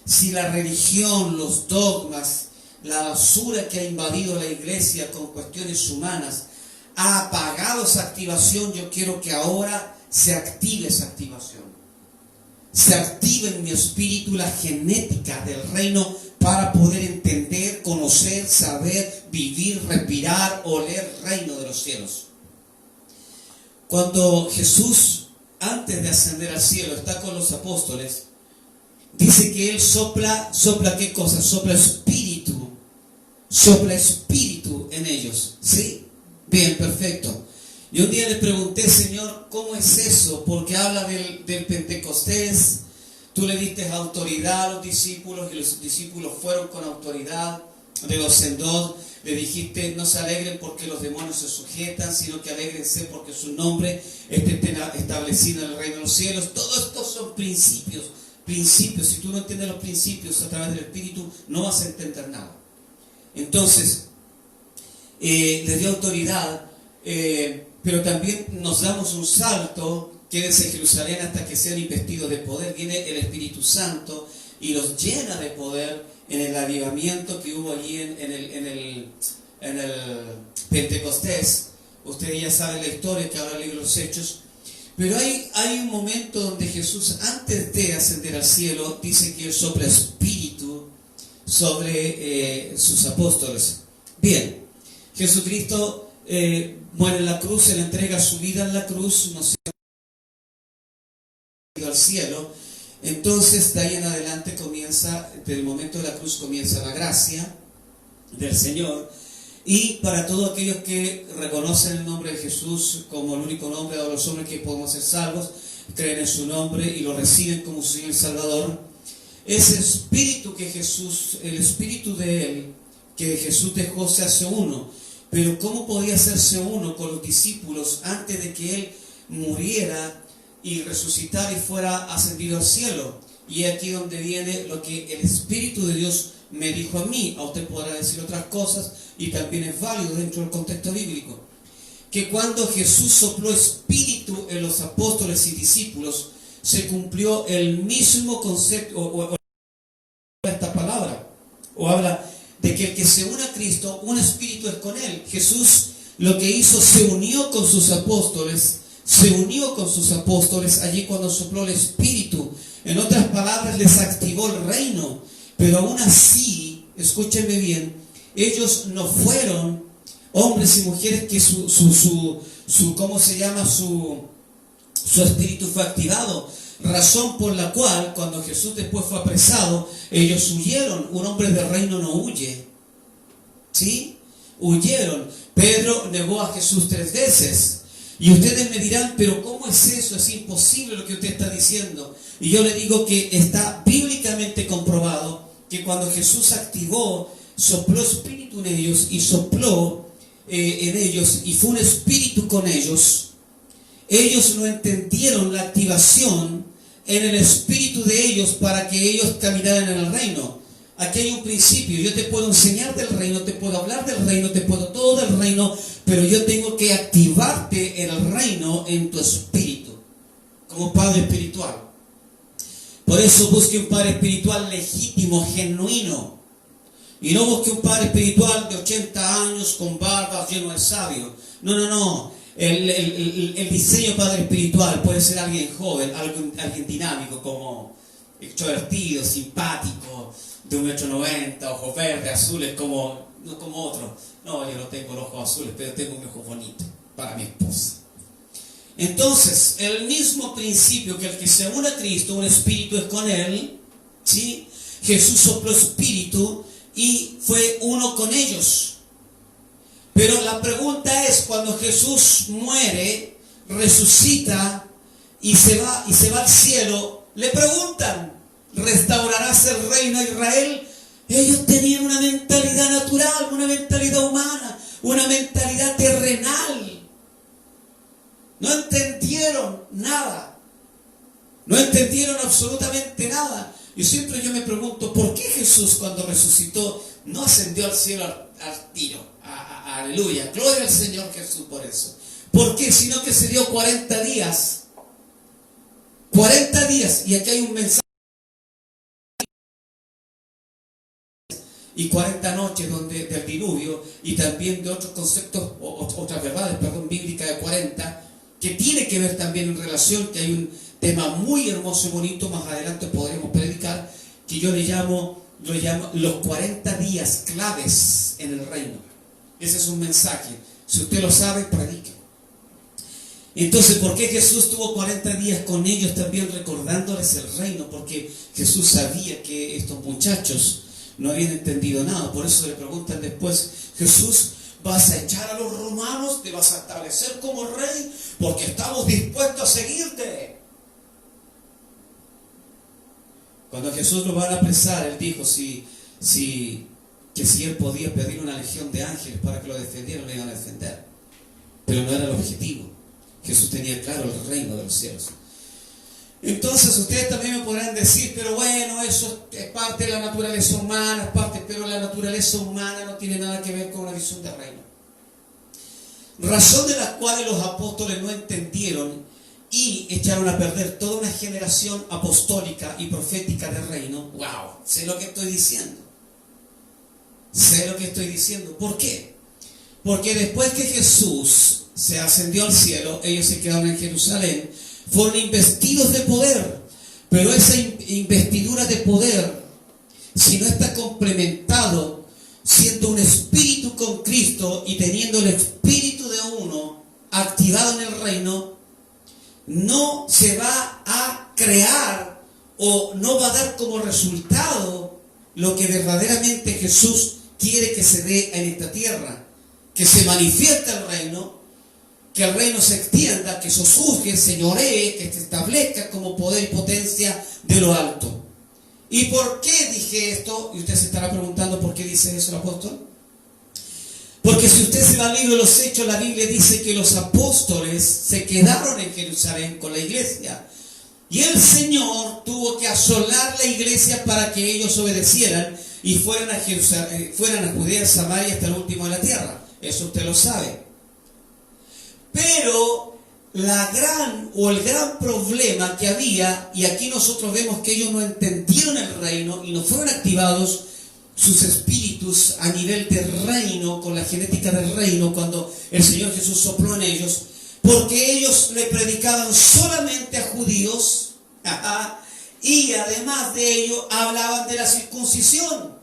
[SPEAKER 1] si la religión, los dogmas, la basura que ha invadido la iglesia con cuestiones humanas ha apagado esa activación, yo quiero que ahora se active esa activación. Se active en mi espíritu la genética del reino para poder entender, conocer, saber, vivir, respirar, oler el reino de los cielos. Cuando Jesús, antes de ascender al cielo, está con los apóstoles, dice que Él sopla ¿qué cosa? Sopla espíritu en ellos, ¿sí? Bien, perfecto. Y un día le pregunté: Señor, ¿cómo es eso? Porque habla del Pentecostés, tú le diste autoridad a los discípulos y los discípulos fueron con autoridad, de dos en dos. Le dijiste, no se alegren porque los demonios se sujetan, sino que alégrense porque su nombre esté establecido en el reino de los cielos. Todo esto son principios. Principios. Si tú no entiendes los principios a través del Espíritu, no vas a entender nada. Entonces, les dio autoridad, pero también nos damos un salto. Quédense en Jerusalén hasta que sean investidos de poder. Viene el Espíritu Santo y los llena de poder en el avivamiento que hubo allí en el Pentecostés. Ustedes ya saben la historia que habla el libro de los Hechos. Pero hay un momento donde Jesús, antes de ascender al cielo, dice que Él sopla espíritu sobre sus apóstoles. Bien, Jesucristo muere en la cruz, se le entrega su vida en la cruz, no se ha ido al cielo. Entonces, de ahí en adelante comienza, del momento de la cruz comienza la gracia del Señor. Y para todos aquellos que reconocen el nombre de Jesús como el único nombre de los hombres que podemos ser salvos, creen en su nombre y lo reciben como su Señor y Salvador, ese espíritu que Jesús, el espíritu de Él, que Jesús dejó, se hace uno. Pero ¿cómo podía hacerse uno con los discípulos antes de que Él muriera y resucitara y fuera ascendido al cielo? Y aquí donde viene lo que el Espíritu de Dios me dijo a mí. A usted podrá decir otras cosas y también es válido dentro del contexto bíblico. Que cuando Jesús sopló espíritu en los apóstoles y discípulos, se cumplió el mismo concepto, o esta palabra, o habla de que el que se une a Cristo, un espíritu es con Él. Jesús lo que hizo, se unió con sus apóstoles, allí cuando sopló el espíritu. En otras palabras, les activó el reino. Pero aún así, escúchenme bien, ellos no fueron hombres y mujeres que ¿cómo se llama? Su espíritu fue activado. Razón por la cual, cuando Jesús después fue apresado, ellos huyeron. Un hombre de reino no huye. ¿Sí? Huyeron. Pedro negó a Jesús 3 veces. Y ustedes me dirán, pero ¿cómo es eso? Es imposible lo que usted está diciendo. Y yo le digo que está bíblicamente comprobado que cuando Jesús activó, sopló espíritu en ellos y sopló en ellos y fue un espíritu con ellos, ellos no entendieron la activación en el espíritu de ellos para que ellos caminaran en el reino. Aquí hay un principio. Yo te puedo enseñar del reino, te puedo hablar del reino, te puedo todo del reino, pero yo tengo que activarte en el reino en tu espíritu, como padre espiritual. Por eso busque un padre espiritual legítimo, genuino. Y no busque un padre espiritual de 80 años con barba, lleno de sabio. No. El diseño de padre espiritual puede ser alguien joven, alguien dinámico, como extrovertido, simpático, de 1,90 m, ojos verdes, azules, no como otro. No, yo no tengo los ojos azules, pero tengo un ojo bonito para mi esposa. Entonces, el mismo principio que el que se une a Cristo, un espíritu es con Él, ¿sí? Jesús sopló espíritu y fue uno con ellos. Pero la pregunta es, cuando Jesús muere, resucita y se va al cielo, le preguntan, ¿restaurarás el reino de Israel? Ellos tenían una mentalidad natural, una mentalidad humana, una mentalidad terrenal. No entendieron nada. No entendieron absolutamente nada. Y siempre yo me pregunto, ¿por qué Jesús cuando resucitó no ascendió al cielo al tiro? Aleluya, gloria al Señor Jesús por eso. ¿Por qué? Sino que se dio 40 días. 40 días. Y aquí hay un mensaje. Y 40 noches del diluvio, y también de otros conceptos, otras verdades, bíblicas de 40, que tiene que ver también en relación, que hay un tema muy hermoso y bonito, más adelante podremos predicar, que yo lo llamo los 40 días claves en el reino. Ese es un mensaje. Si usted lo sabe, predique. Entonces, ¿por qué Jesús tuvo 40 días con ellos también recordándoles el reino? Porque Jesús sabía que estos muchachos no habían entendido nada. Por eso le preguntan después, Jesús, ¿vas a echar a los romanos? ¿Te vas a establecer como rey? Porque estamos dispuestos a seguirte. Cuando Jesús lo van a apresar, Él dijo, si que si él podía pedir una legión de ángeles para que lo defendieran, lo iban a defender. Pero no era el objetivo. Jesús tenía claro el reino de los cielos. Entonces ustedes también me podrán decir, pero bueno, eso es parte de la naturaleza humana, pero la naturaleza humana no tiene nada que ver con una visión de reino. Razón de las cuales los apóstoles no entendieron y echaron a perder toda una generación apostólica y profética del reino. ¡Wow! Sé lo que estoy diciendo. Sé lo que estoy diciendo. ¿Por qué? Porque después que Jesús se ascendió al cielo, ellos se quedaron en Jerusalén, fueron investidos de poder. Pero esa investidura de poder, si no está complementado, siendo un espíritu con Cristo y teniendo el espíritu de uno activado en el reino, no se va a crear o no va a dar como resultado lo que verdaderamente Jesús quiere que se dé en esta tierra, que se manifieste el reino, que el reino se extienda, que sojuzgue, señoree, que se establezca como poder y potencia de lo alto. ¿Y por qué dije esto? Y usted se estará preguntando por qué dice eso el apóstol. Porque si usted se va al libro de los Hechos, la Biblia dice que los apóstoles se quedaron en Jerusalén con la iglesia. Y el Señor tuvo que asolar la iglesia para que ellos obedecieran y fueran a Jerusalén, fueran a Judea, Samaria, hasta el último de la tierra. Eso usted lo sabe. Pero el gran problema que había, y aquí nosotros vemos que ellos no entendieron el reino y no fueron activados sus espíritus a nivel de reino, con la genética del reino, cuando el Señor Jesús sopló en ellos, porque ellos le predicaban solamente a judíos, y además de ello hablaban de la circuncisión.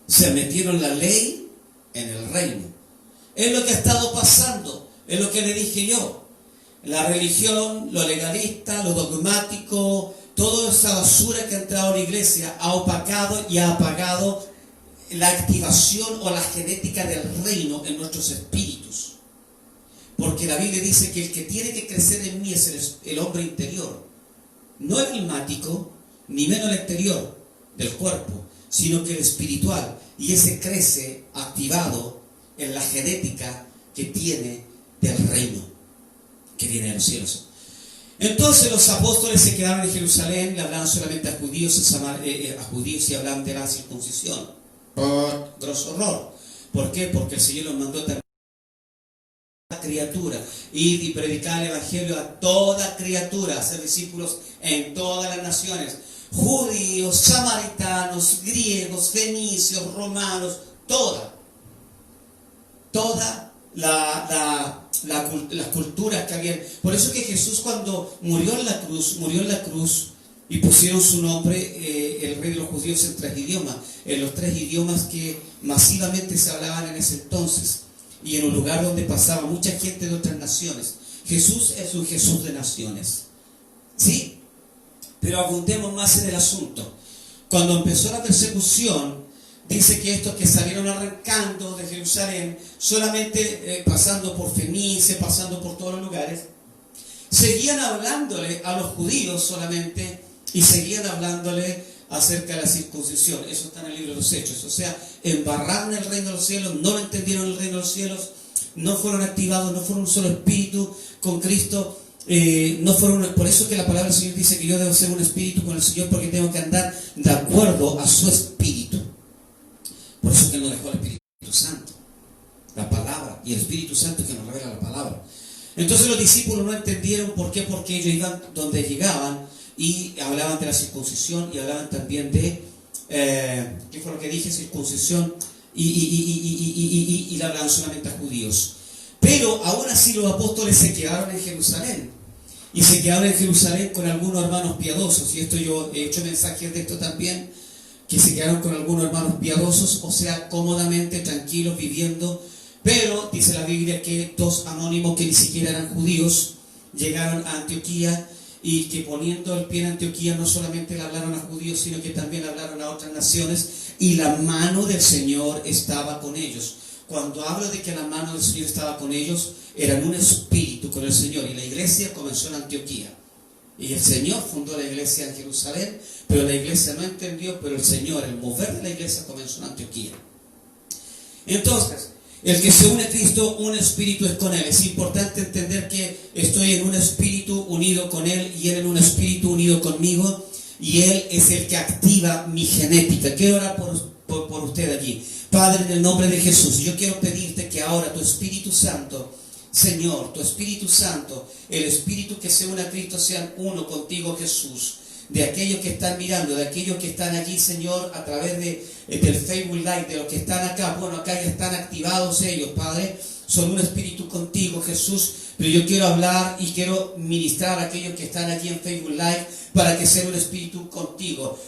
[SPEAKER 1] Se metieron la ley en el reino. Es lo que ha estado pasando, es lo que le dije yo. La religión, lo legalista, lo dogmático, toda esa basura que ha entrado a la iglesia ha opacado y ha apagado la activación o la genética del reino en nuestros espíritus. Porque la Biblia dice que el que tiene que crecer en mí es el hombre interior, no el climático, ni menos el exterior del cuerpo, sino que el espiritual. Y ese crece activado en la genética que tiene del reino, que viene de los cielos. Entonces los apóstoles se quedaron en Jerusalén, le hablaban solamente a judíos y hablaban de la circuncisión. Grosso horror. ¿Por qué? Porque el Señor los mandó también a criatura, ir y predicar el evangelio a toda criatura, hacer discípulos en todas las naciones, judíos, samaritanos, griegos, fenicios, romanos, todas las culturas que habían. Por eso que Jesús, cuando murió en la cruz y pusieron su nombre, el rey de los judíos, en 3 idiomas, en los 3 idiomas que masivamente se hablaban en ese entonces, y en un lugar donde pasaba mucha gente de otras naciones. Jesús es un Jesús de naciones, ¿sí? Pero abundemos más en el asunto. Cuando empezó la persecución, dice que estos que salieron arrancando de Jerusalén, solamente pasando por Fenice, pasando por todos los lugares, seguían hablándole a los judíos solamente, y seguían hablándole acerca de la circuncisión. Eso está en el libro de los Hechos. O sea, embarraron el reino de los cielos, no lo entendieron el reino de los cielos, no fueron activados, no fueron un solo espíritu con Cristo. Por eso que la palabra del Señor dice que yo debo ser un espíritu con el Señor, porque tengo que andar de acuerdo a su espíritu. Por eso que Él nos dejó el Espíritu Santo, la palabra, y el Espíritu Santo que nos revela la palabra. Entonces los discípulos no entendieron por qué, porque ellos iban donde llegaban y hablaban de la circuncisión y hablaban también de, ¿qué fue lo que dije? Circuncisión, y le hablaban solamente a judíos. Pero aún así los apóstoles se quedaron en Jerusalén, y se quedaron en Jerusalén con algunos hermanos piadosos, y esto yo he hecho mensajes de esto también, que se quedaron con algunos hermanos piadosos, o sea, cómodamente, tranquilos, viviendo. Pero dice la Biblia que 2 anónimos que ni siquiera eran judíos llegaron a Antioquía, y que poniendo el pie en Antioquía no solamente le hablaron a judíos, sino que también le hablaron a otras naciones, y la mano del Señor estaba con ellos. Cuando hablo de que la mano del Señor estaba con ellos, eran un espíritu con el Señor, y la iglesia comenzó en Antioquía. Y el Señor fundó la iglesia en Jerusalén, pero la iglesia no entendió, pero el Señor, el mover de la iglesia comenzó en Antioquía. Entonces, el que se une a Cristo, un espíritu es con Él. Es importante entender que estoy en un espíritu unido con Él y Él en un espíritu unido conmigo, y Él es el que activa mi genética. Quiero orar por usted aquí. Padre, en el nombre de Jesús, yo quiero pedirte que ahora tu Espíritu Santo, Señor, tu Espíritu Santo, el Espíritu que se une a Cristo, sean uno contigo, Jesús. De aquellos que están mirando, de aquellos que están allí, Señor, a través del Facebook Live, de los que están acá, bueno, acá ya están activados ellos, Padre, son un espíritu contigo, Jesús, pero yo quiero hablar y quiero ministrar a aquellos que están allí en Facebook Live, para que sea un espíritu contigo.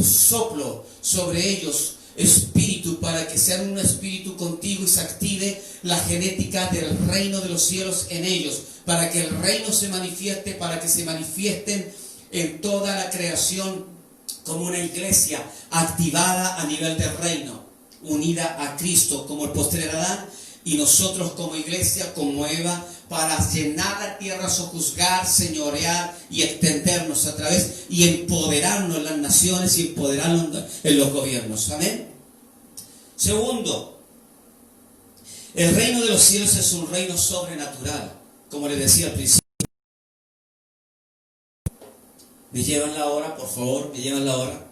[SPEAKER 1] Soplo sobre ellos, espíritu, para que sean un espíritu contigo y se active la genética del reino de los cielos en ellos, para que el reino se manifieste, para que se manifiesten en toda la creación como una iglesia activada a nivel del reino, unida a Cristo como el postrer Adán, y nosotros como iglesia, como Eva, para llenar la tierra, sojuzgar, señorear y extendernos a través y empoderarnos en las naciones y empoderarnos en los gobiernos. Amén. Segundo, el reino de los cielos es un reino sobrenatural, como les decía al principio. ¿Me llevan la hora, por favor? ¿Me llevan la hora?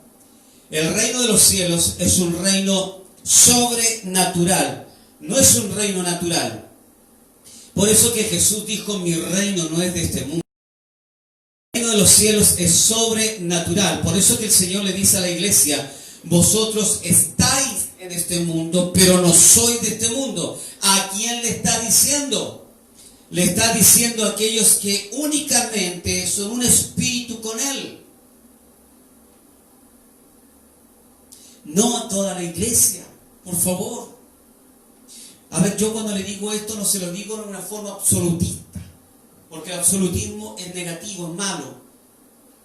[SPEAKER 1] El reino de los cielos es un reino sobrenatural, no es un reino natural. Por eso que Jesús dijo, mi reino no es de este mundo. El reino de los cielos es sobrenatural. Por eso que el Señor le dice a la iglesia, vosotros estáis en este mundo, pero no sois de este mundo. ¿A quién le está diciendo? Le está diciendo a aquellos que únicamente son un espíritu con Él. No a toda la iglesia, por favor. A ver, yo cuando le digo esto no se lo digo en una forma absolutista, porque el absolutismo es negativo, es malo.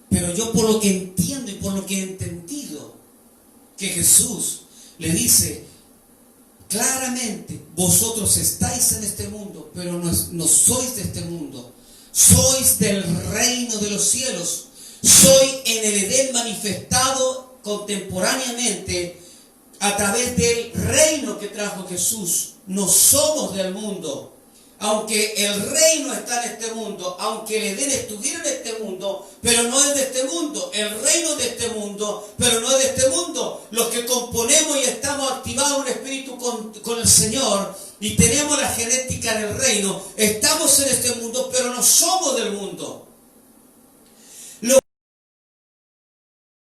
[SPEAKER 1] Pero yo por lo que entiendo y por lo que he entendido, que Jesús le dice claramente, vosotros estáis en este mundo, pero no sois de este mundo. Sois del reino de los cielos. Soy en el Edén manifestado contemporáneamente a través del reino que trajo Jesús. No somos del mundo. Aunque el reino está en este mundo, aunque el Edén estuviera en este mundo, pero no es de este mundo. El reino es de este mundo, pero no es de este mundo. Los que componemos y estamos activados en un espíritu con el Señor y tenemos la genética del reino, estamos en este mundo, pero no somos del mundo. Lo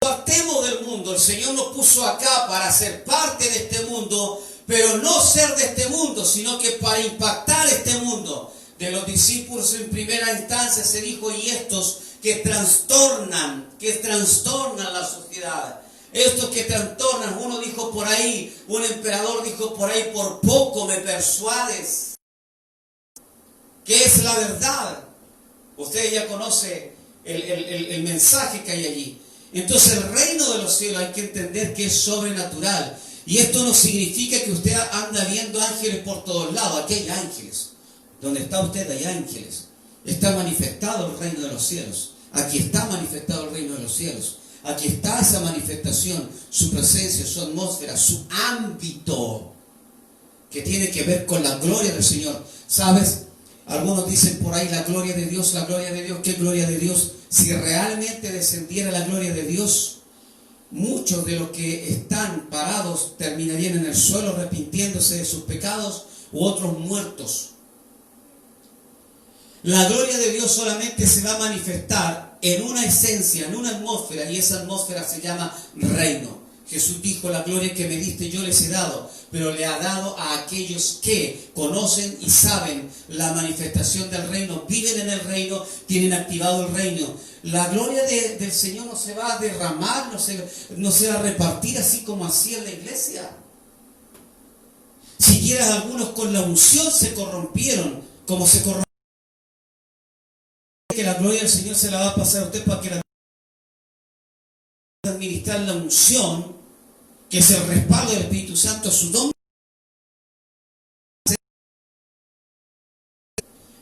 [SPEAKER 1] partemos del mundo. El Señor nos puso acá para ser parte de este mundo, pero no ser de este mundo, sino que para impactar este mundo. De los discípulos en primera instancia se dijo, y estos que trastornan la sociedad. Estos que trastornan, uno dijo por ahí, un emperador dijo por ahí, por poco me persuades. ¿Qué es la verdad? Usted ya conoce el mensaje que hay allí. Entonces el reino de los cielos hay que entender que es sobrenatural. Y esto no significa que usted anda viendo ángeles por todos lados. Aquí hay ángeles. Donde está usted hay ángeles. Está manifestado el reino de los cielos. Aquí está manifestado el reino de los cielos. Aquí está esa manifestación, su presencia, su atmósfera, su ámbito, que tiene que ver con la gloria del Señor. ¿Sabes? Algunos dicen por ahí la gloria de Dios, la gloria de Dios. ¿Qué gloria de Dios? Si realmente descendiera la gloria de Dios, muchos de los que están parados terminarían en el suelo arrepintiéndose de sus pecados, u otros muertos. La gloria de Dios solamente se va a manifestar en una esencia, en una atmósfera, y esa atmósfera se llama reino. Jesús dijo, la gloria que me diste yo les he dado, pero le ha dado a aquellos que conocen y saben la manifestación del reino, viven en el reino, tienen activado el reino. La gloria del Señor no se va a derramar, no se va a repartir así como hacía en la iglesia. Siquiera algunos con la unción se corrompieron, como se corrompieron. Que la gloria del Señor se la va a pasar a usted para que la administrar la unción, que es el respaldo del Espíritu Santo a su don.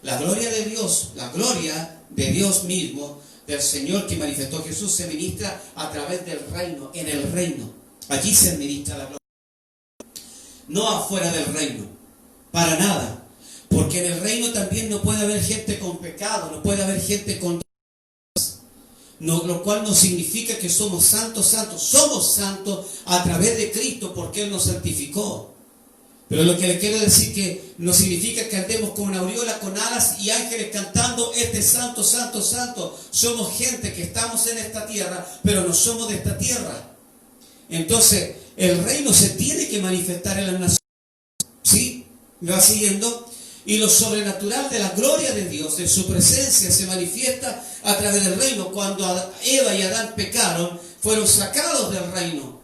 [SPEAKER 1] La gloria de Dios mismo, del Señor que manifestó Jesús se ministra a través del reino, en el reino. Allí se administra la gloria. No afuera del reino, para nada. Porque en el reino también no puede haber gente con pecado, no puede haber gente con... No, lo cual no significa que somos santos. Somos santos a través de Cristo porque Él nos santificó. Pero lo que le quiero decir que no significa que andemos con una aureola, con alas y ángeles cantando este santo, santo, santo. Somos gente que estamos en esta tierra, pero no somos de esta tierra. Entonces, el reino se tiene que manifestar en las naciones. ¿Sí? ¿Me va siguiendo? Y lo sobrenatural de la gloria de Dios, de su presencia, se manifiesta a través del reino. Cuando Eva y Adán pecaron, fueron sacados del reino.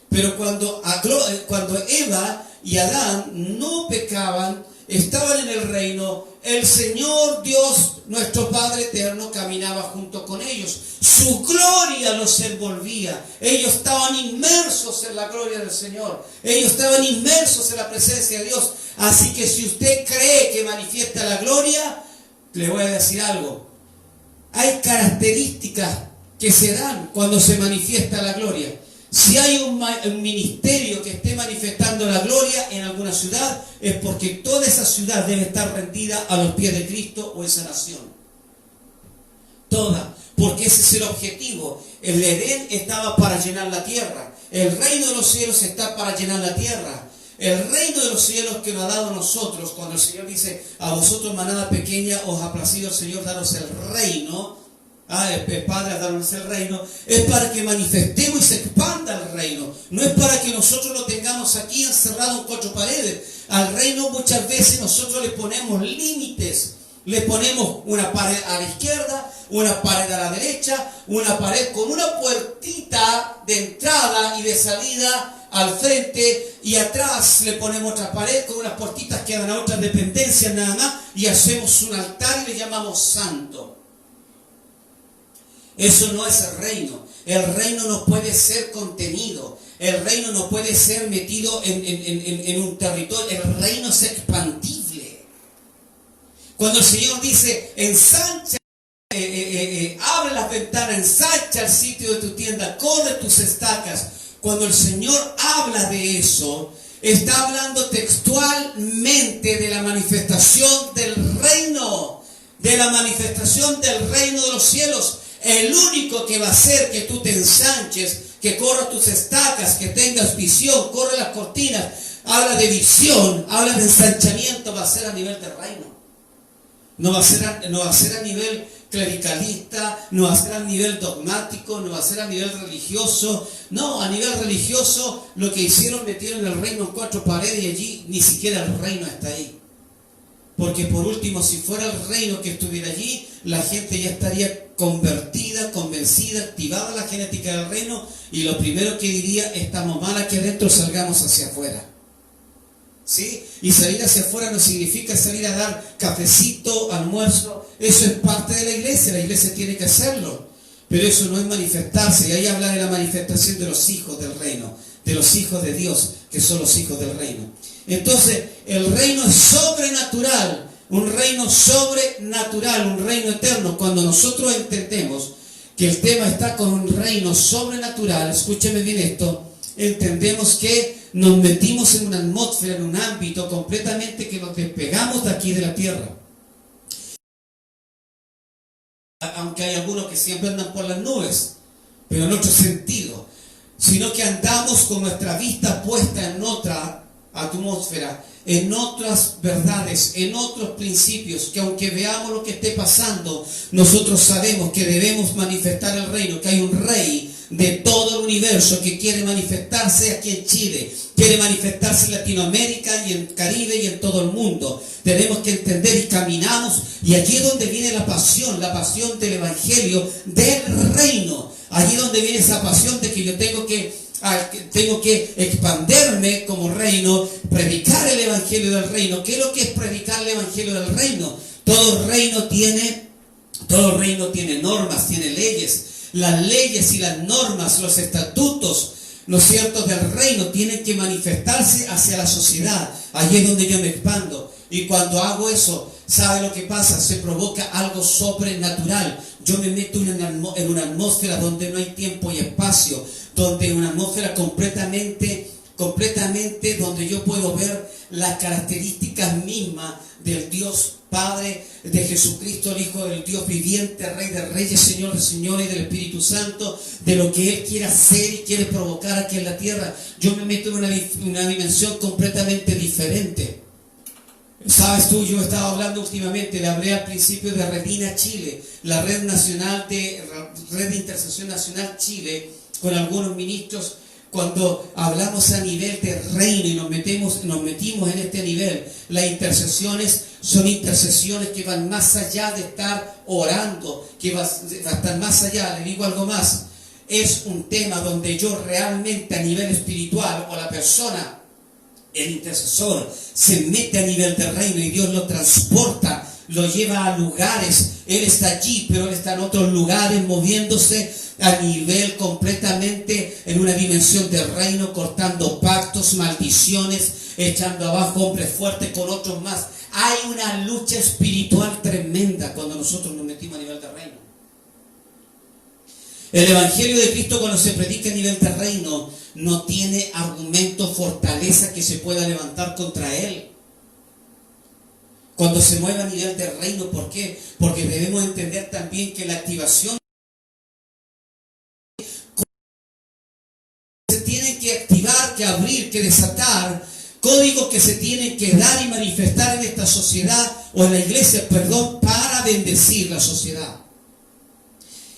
[SPEAKER 1] Pero cuando Eva y Adán no pecaban, estaban en el reino, el Señor Dios, nuestro Padre eterno, caminaba junto con ellos. Su gloria los envolvía. Ellos estaban inmersos en la gloria del Señor. Ellos estaban inmersos en la presencia de Dios. Así que si usted cree que manifiesta la gloria, le voy a decir algo. Hay características que se dan cuando se manifiesta la gloria. Si hay un ministerio que esté manifestando la gloria en alguna ciudad, es porque toda esa ciudad debe estar rendida a los pies de Cristo o esa nación. Toda. Porque ese es el objetivo. El Edén estaba para llenar la tierra. El reino de los cielos está para llenar la tierra. El reino de los cielos que nos ha dado a nosotros, cuando el Señor dice, a vosotros manada pequeña, os ha placido el Señor daros el reino. El Padre a darnos el reino, es para que manifestemos y se expanda el reino. No es para que nosotros lo tengamos aquí encerrado en 4 paredes. Al reino muchas veces nosotros le ponemos límites. Le ponemos una pared a la izquierda, una pared a la derecha, una pared con una puertita de entrada y de salida al frente, y atrás le ponemos otra pared con unas puertitas que dan a otras dependencias nada más, y hacemos un altar y le llamamos santo. Eso no es el reino. El reino no puede ser contenido. El reino no puede ser metido en un territorio. El reino es expandible. Cuando el Señor dice, ensancha, abre las ventanas, ensancha el sitio de tu tienda, corre tus estacas. Cuando el Señor habla de eso, está hablando textualmente de la manifestación del reino. De la manifestación del reino de los cielos. El único que va a hacer que tú te ensanches, que corras tus estacas, que tengas visión, corre las cortinas, habla de visión, habla de ensanchamiento, va a ser a nivel del reino. No va a ser a nivel clericalista, no va a ser a nivel dogmático, no va a ser a nivel religioso. No, a nivel religioso lo que hicieron, metieron el reino en 4 paredes y allí ni siquiera el reino está ahí. Porque por último, si fuera el reino que estuviera allí, la gente ya estaría convertida, convencida, activada la genética del reino, y lo primero que diría, estamos mal aquí adentro, salgamos hacia afuera. ¿Sí? Y salir hacia afuera no significa salir a dar cafecito, almuerzo. Eso es parte de la iglesia tiene que hacerlo. Pero eso no es manifestarse, y ahí habla de la manifestación de los hijos del reino, de los hijos de Dios, que son los hijos del reino. Entonces, el reino es sobrenatural, un reino sobrenatural, un reino eterno. Cuando nosotros entendemos que el tema está con un reino sobrenatural, escúcheme bien esto, entendemos que nos metimos en una atmósfera, en un ámbito completamente que nos despegamos de aquí de la tierra. Aunque hay algunos que siempre andan por las nubes, pero en otro sentido, sino que andamos con nuestra vista puesta en otra atmósfera, en otras verdades, en otros principios, que aunque veamos lo que esté pasando, nosotros sabemos que debemos manifestar el reino, que hay un rey de todo el universo que quiere manifestarse aquí en Chile, quiere manifestarse en Latinoamérica y en Caribe y en todo el mundo. Tenemos que entender y caminamos, y allí es donde viene la pasión del evangelio del reino. Allí es donde viene esa pasión de que yo tengo que expanderme como reino, predicar el evangelio del reino. ¿Qué es lo que es predicar el evangelio del reino? Todo reino tiene normas, tiene leyes. Las leyes y las normas, los estatutos, ¿no es cierto?, del reino tienen que manifestarse hacia la sociedad. Allí es donde yo me expando. Y cuando hago eso, ¿sabe lo que pasa? Se provoca algo sobrenatural. yo me meto en una atmósfera donde no hay tiempo y espacio, donde una atmósfera completamente donde yo puedo ver las características mismas del Dios Padre, de Jesucristo, el Hijo del Dios viviente, Rey de Reyes, Señor de Señores, y del Espíritu Santo, de lo que Él quiere hacer y quiere provocar aquí en la tierra. Yo me meto en una dimensión completamente diferente. Sabes tú, yo estaba hablando últimamente, le hablé al principio de Redina Chile, la red de intercesión nacional Chile, con algunos ministros. Cuando hablamos a nivel de reino y nos metimos en este nivel, las intercesiones son intercesiones que van más allá de estar orando, que va a estar más allá. Le digo algo más, es un tema donde yo realmente a nivel espiritual, o la persona, el intercesor, se mete a nivel de reino y Dios lo transporta, lo lleva a lugares. Él está allí, pero Él está en otros lugares moviéndose a nivel completamente en una dimensión de reino, cortando pactos, maldiciones, echando abajo hombres fuertes con otros más. Hay una lucha espiritual tremenda cuando nosotros nos metimos a nivel de reino. El Evangelio de Cristo, cuando se predica a nivel de reino, no tiene argumento, fortaleza que se pueda levantar contra él. Cuando se mueve a nivel de reino, ¿por qué? Porque debemos entender también que la activación se tiene que activar, que abrir, que desatar, códigos que se tienen que dar y manifestar en esta sociedad, o en la iglesia, para bendecir la sociedad.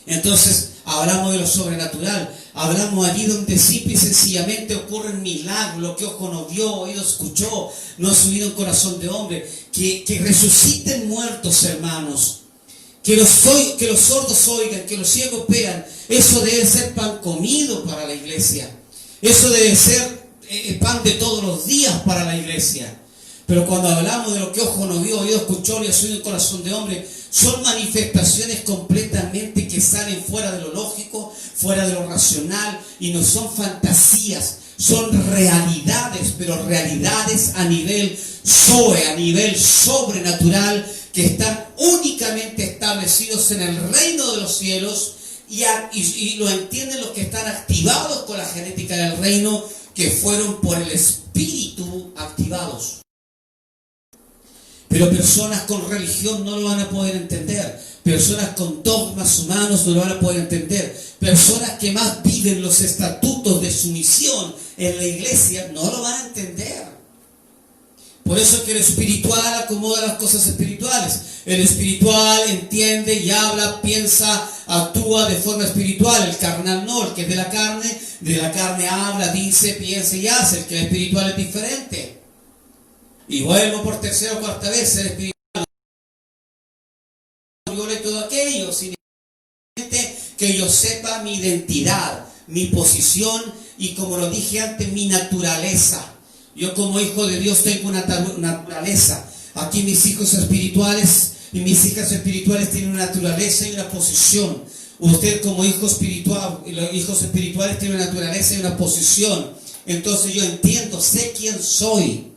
[SPEAKER 1] Entonces, hablamos de lo sobrenatural, hablamos allí donde simple y sencillamente ocurren milagros, lo que ojo no vio, oído escuchó, no ha subido en corazón de hombre, que resuciten muertos, hermanos, que los sordos oigan, que los ciegos vean. Eso debe ser pan comido para la iglesia, eso debe ser pan de todos los días para la iglesia. Pero cuando hablamos de lo que ojo no vio, oído escuchó, ni ha subido en corazón de hombre, son manifestaciones completamente que salen fuera de lo lógico, fuera de lo racional, y no son fantasías, son realidades, pero realidades a nivel zoe, a nivel sobrenatural, que están únicamente establecidos en el reino de los cielos, y lo entienden los que están activados con la genética del reino, que fueron por el Espíritu activados. Pero personas con religión no lo van a poder entender. Personas con dogmas humanos no lo van a poder entender. Personas que más viven los estatutos de sumisión en la iglesia no lo van a entender. Por eso es que el espiritual acomoda las cosas espirituales. El espiritual entiende y habla, piensa, actúa de forma espiritual. El carnal no, el que es de la carne habla, dice, piensa y hace. El que es espiritual es diferente. Y vuelvo por tercera o cuarta vez, ser espiritual y todo aquello, sin que yo sepa mi identidad, mi posición y, como lo dije antes, mi naturaleza. Yo como hijo de Dios tengo una naturaleza. Aquí mis hijos espirituales y mis hijas espirituales tienen una naturaleza y una posición. Usted como hijo espiritual y los hijos espirituales tienen una naturaleza y una posición. Entonces yo entiendo, sé quién soy.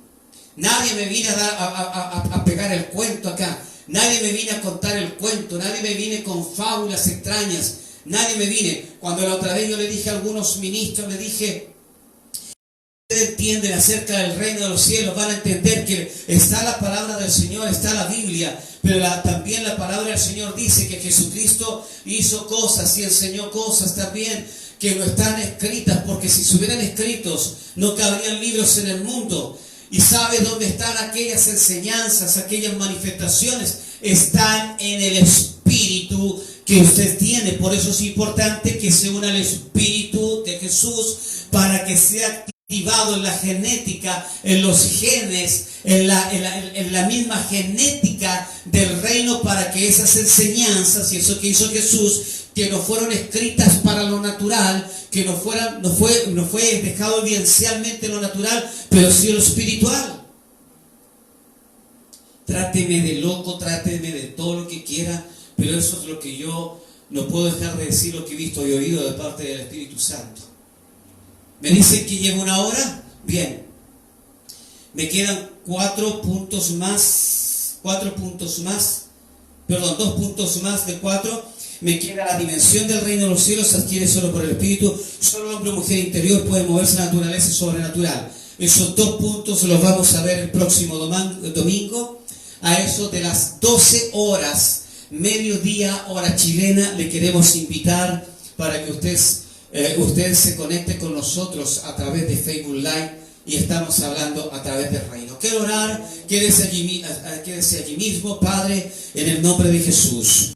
[SPEAKER 1] Nadie me vino a pegar el cuento acá. Nadie me vino a contar el cuento. Nadie me vine con fábulas extrañas. Nadie me vine. Cuando la otra vez yo le dije a algunos ministros, le dije, ustedes entienden acerca del reino de los cielos, van a entender que está la palabra del Señor, está la Biblia, pero también la palabra del Señor dice que Jesucristo hizo cosas y enseñó cosas también que no están escritas, porque si se hubieran escritos no cabrían libros en el mundo. ¿Y sabe dónde están aquellas enseñanzas, aquellas manifestaciones? Están en el Espíritu que usted tiene. Por eso es importante que se una al Espíritu de Jesús para que sea activado en la genética, en los genes, en la misma genética del reino, para que esas enseñanzas y eso que hizo Jesús, que no fueron escritas para lo natural, que no fue dejado evidencialmente lo natural, pero sí lo espiritual. Tráteme de loco, tráteme de todo lo que quiera, pero eso es lo que yo no puedo dejar de decir, lo que he visto y oído de parte del Espíritu Santo. ¿Me dicen que llevo una hora? Bien. Me quedan 2 puntos más de 4. Me queda la dimensión del reino de los cielos, se adquiere solo por el Espíritu. Solo hombre o mujer interior puede moverse en la naturaleza sobrenatural. Esos dos puntos los vamos a ver el próximo domingo, a eso de las 12 horas, mediodía, hora chilena. Le queremos invitar para que usted se conecte con nosotros a través de Facebook Live, y estamos hablando a través del reino. Quiero orar, quédese allí mismo, Padre, en el nombre de Jesús.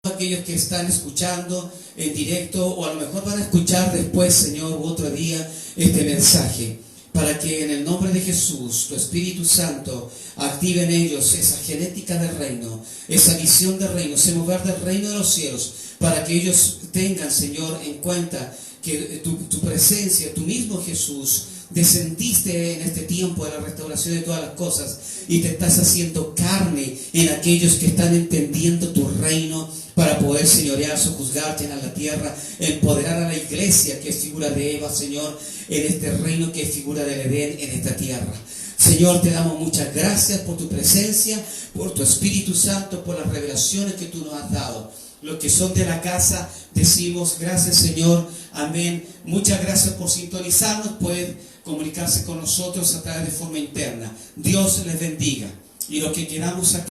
[SPEAKER 1] Aquellos que están escuchando en directo, o a lo mejor van a escuchar después, Señor, u otro día, este mensaje, para que en el nombre de Jesús, tu Espíritu Santo, active en ellos esa genética del reino, esa visión del reino, ese mover del reino de los cielos, para que ellos tengan, Señor, en cuenta que tu presencia, tu mismo Jesús, descendiste en este tiempo de la restauración de todas las cosas y te estás haciendo carne en aquellos que están entendiendo tu reino para poder señorear, sojuzgarte en la tierra, empoderar a la iglesia que es figura de Eva, Señor, en este reino que es figura del Edén en esta tierra. Señor, te damos muchas gracias por tu presencia, por tu Espíritu Santo, por las revelaciones que tú nos has dado. Los que son de la casa decimos gracias, Señor, amén. Muchas gracias por sintonizarnos. Pueden comunicarse con nosotros a través de forma interna. Dios les bendiga. Y los que quedamos aquí